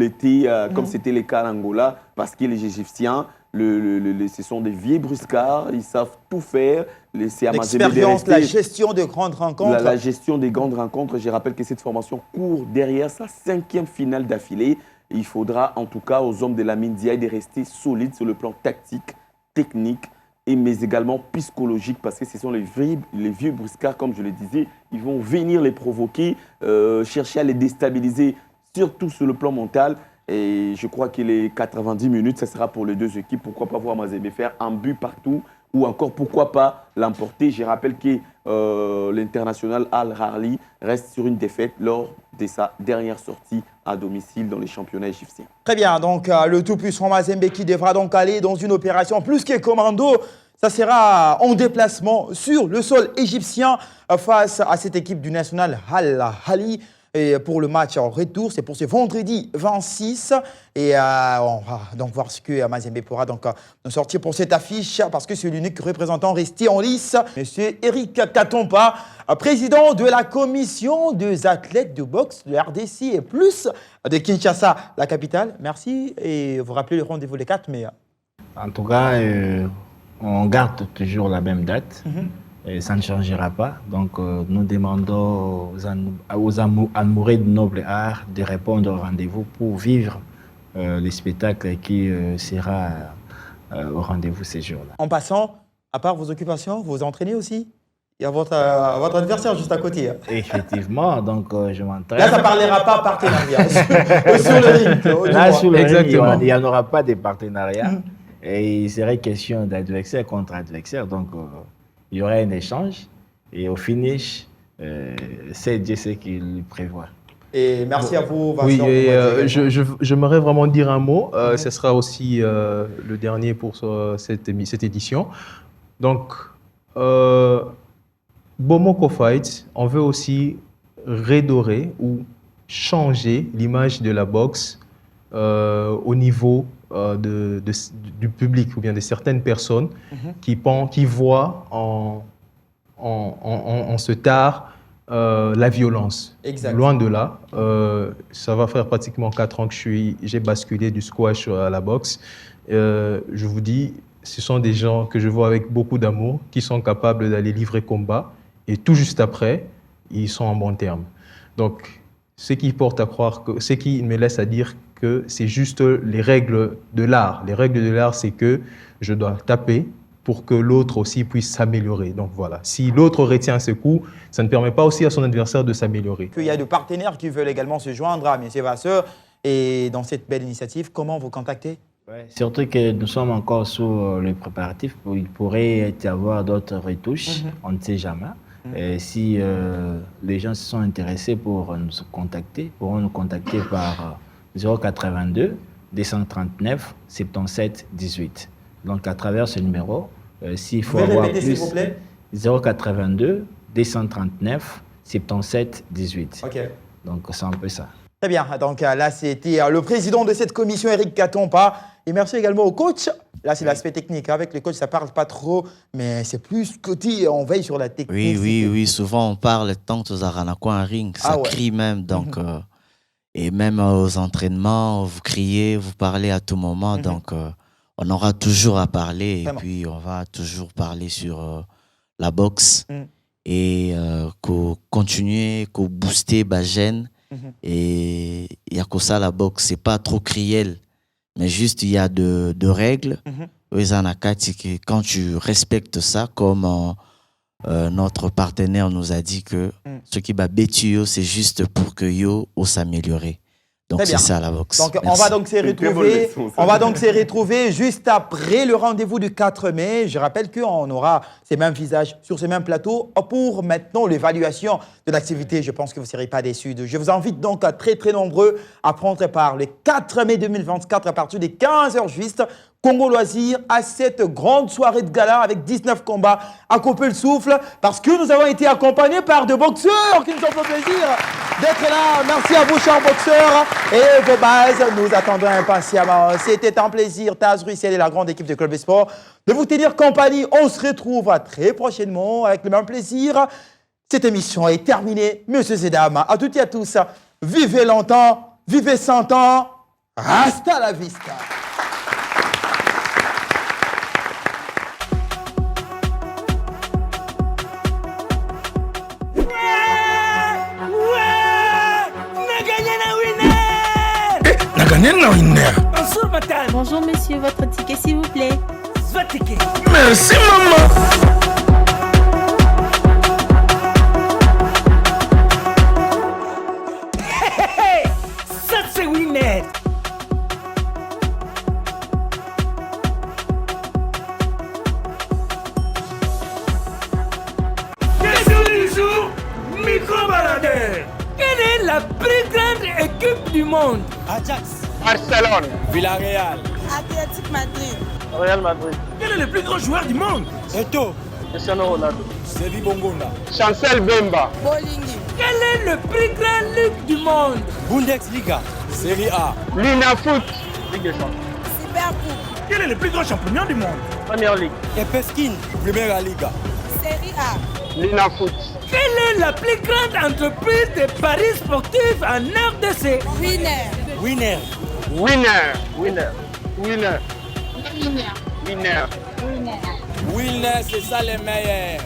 c'était le cas en Angola, parce que les Égyptiens, ce sont des vieux bruscards, ils savent tout faire. L'expérience, la gestion des grandes rencontres. La gestion des grandes rencontres. Je rappelle que cette formation court derrière sa 5e finale d'affilée. Il faudra en tout cas aux hommes de la Mindiaye de rester solides sur le plan tactique, technique, mais également psychologique, parce que ce sont les vieux bruscards, comme je le disais. Ils vont venir les provoquer, chercher à les déstabiliser, surtout sur le plan mental. Et je crois que les 90 minutes, ça sera pour les deux équipes. Pourquoi pas voir Mazembe faire un but partout ou encore pourquoi pas l'emporter. Je rappelle que l'international Al Ahly reste sur une défaite lors de sa dernière sortie à domicile dans les championnats égyptiens. Très bien, donc le tout-puissant Mazembe qui devra donc aller dans une opération plus que commando. Ça sera en déplacement sur le sol égyptien face à cette équipe du national Al Ahly. Et pour le match en retour, c'est pour ce vendredi 26. Et on va donc voir ce que Mazembe pourra donc nous sortir pour cette affiche parce que c'est l'unique représentant resté en lice. Monsieur Eric Katompa, président de la commission des athlètes de boxe de RDC et plus de Kinshasa, la capitale. Merci et vous rappelez le rendez-vous les 4 mai. En tout cas, on garde toujours la même date. Et ça ne changera pas. Donc, nous demandons aux amoureux de noble art de répondre au rendez-vous pour vivre le spectacle qui sera au rendez-vous ces jours-là. En passant, à part vos occupations, vous vous entraînez aussi? Il y a votre adversaire juste à côté. Effectivement, donc je m'entraîne. Là, ça ne parlera pas partenariat. Sur le ring. Là, sur le ring, il n'y en aura pas de partenariat. Et il serait question d'adversaire contre adversaire. Donc, il y aurait un échange et au finish, c'est Dieu ce qu'il prévoit. Et merci à vous, Vincent. Oui, et j'aimerais vraiment dire un mot. Ce sera aussi le dernier pour cette édition. Donc, Bomoko Fight, on veut aussi redorer ou changer l'image de la boxe au niveau du public ou bien de certaines personnes qui voient en ce tard la violence. Exact. Loin de là, ça va faire pratiquement 4 ans que j'ai basculé du squash à la boxe. Je vous dis, ce sont des gens que je vois avec beaucoup d'amour, qui sont capables d'aller livrer combat et tout juste après, ils sont en bon terme. Donc, ce qui porte à croire, ce qui me laisse à dire que c'est juste les règles de l'art. Les règles de l'art, c'est que je dois taper pour que l'autre aussi puisse s'améliorer. Donc voilà, si l'autre retient ce coup, ça ne permet pas aussi à son adversaire de s'améliorer. Il y a des partenaires qui veulent également se joindre à M. Vasseur. Et dans cette belle initiative, comment vous contacter? Surtout que nous sommes encore sous les préparatifs. Il pourrait y avoir d'autres retouches, on ne sait jamais. Et si les gens se sont intéressés pour nous contacter, pourront nous contacter par 082 239 77 18. Donc à travers ce numéro, s'il faut avoir répéter, plus, s'il vous plaît 082 239 77 18. Ok. Donc c'est un peu ça. Très bien. Donc là, c'était le président de cette commission, Eric Katompa. Et merci également au coach. Là, c'est l'aspect technique. Avec le coach, ça ne parle pas trop, mais c'est plus côté, on veille sur la technique. Oui. Souvent, on parle tant aux Aranakwa en ring. Ça crie même. Donc, et même aux entraînements, vous criez, vous parlez à tout moment. Donc, on aura toujours à parler. Vraiment. Et puis, on va toujours parler sur la boxe. Et continuer, booster Bajen. Et il y a que ça, la boxe. C'est pas trop criel. Mais juste, il y a de règles. Quand tu respectes ça, comme notre partenaire nous a dit que ce qui va battre yo, c'est juste pour que yo s'améliorer. Donc c'est ça la boxe. Donc on va donc se retrouver juste après le rendez-vous du 4 mai. Je rappelle qu'on aura ces mêmes visages sur ce même plateau pour maintenant l'évaluation de l'activité. Je pense que vous ne serez pas déçus. Je vous invite donc à très nombreux à prendre part le 4 mai 2024 à partir de 15h juste. Congo Loisirs à cette grande soirée de gala avec 19 combats à couper le souffle parce que nous avons été accompagnés par de boxeurs qui nous ont fait plaisir d'être là. Merci à vous, chers boxeurs. Et vos bases, nous attendons impatiemment. C'était un plaisir, Taz Russell et la grande équipe de Club Esport, de vous tenir compagnie. On se retrouve très prochainement avec le même plaisir. Cette émission est terminée. Monsieur et dames, à toutes et à tous, vivez longtemps, vivez 100 ans. Hasta la vista. Bonjour monsieur, votre ticket s'il vous plaît. Soit ticket. Merci maman. Ça c'est winner. monde. Ajax. Barcelone. Villarreal. Atlético Madrid. Real Madrid. Quel est le plus grand joueur du monde? Eto. Cristiano Ronaldo. Sevi Bongonda. Chancel Bemba. Bolingui. Quel est le plus grand ligue du monde? Bundesliga. Serie A. Linafoot. Ligue des Champions. Super Coupe. Quel est le plus grand champion du monde? Première Ligue. Peskin. Primera Liga. Série A. Linafoot. Quelle est la plus grande entreprise de paris sportifs en RDC? Winner. Winner. Winner. Winner. Winner. Winner. Winner. Winner. Winner, c'est ça les meilleurs.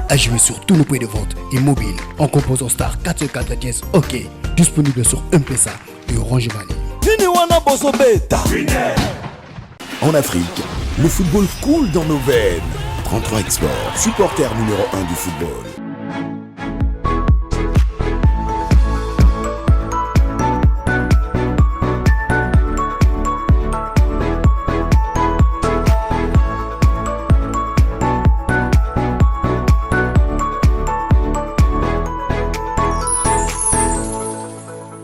À jouer sur tous nos points de vente et mobiles en composant star 404 OK. Disponible sur M-Pesa et Orange Money. En Afrique, le football coule dans nos veines. 33 Export, supporter numéro 1 du football.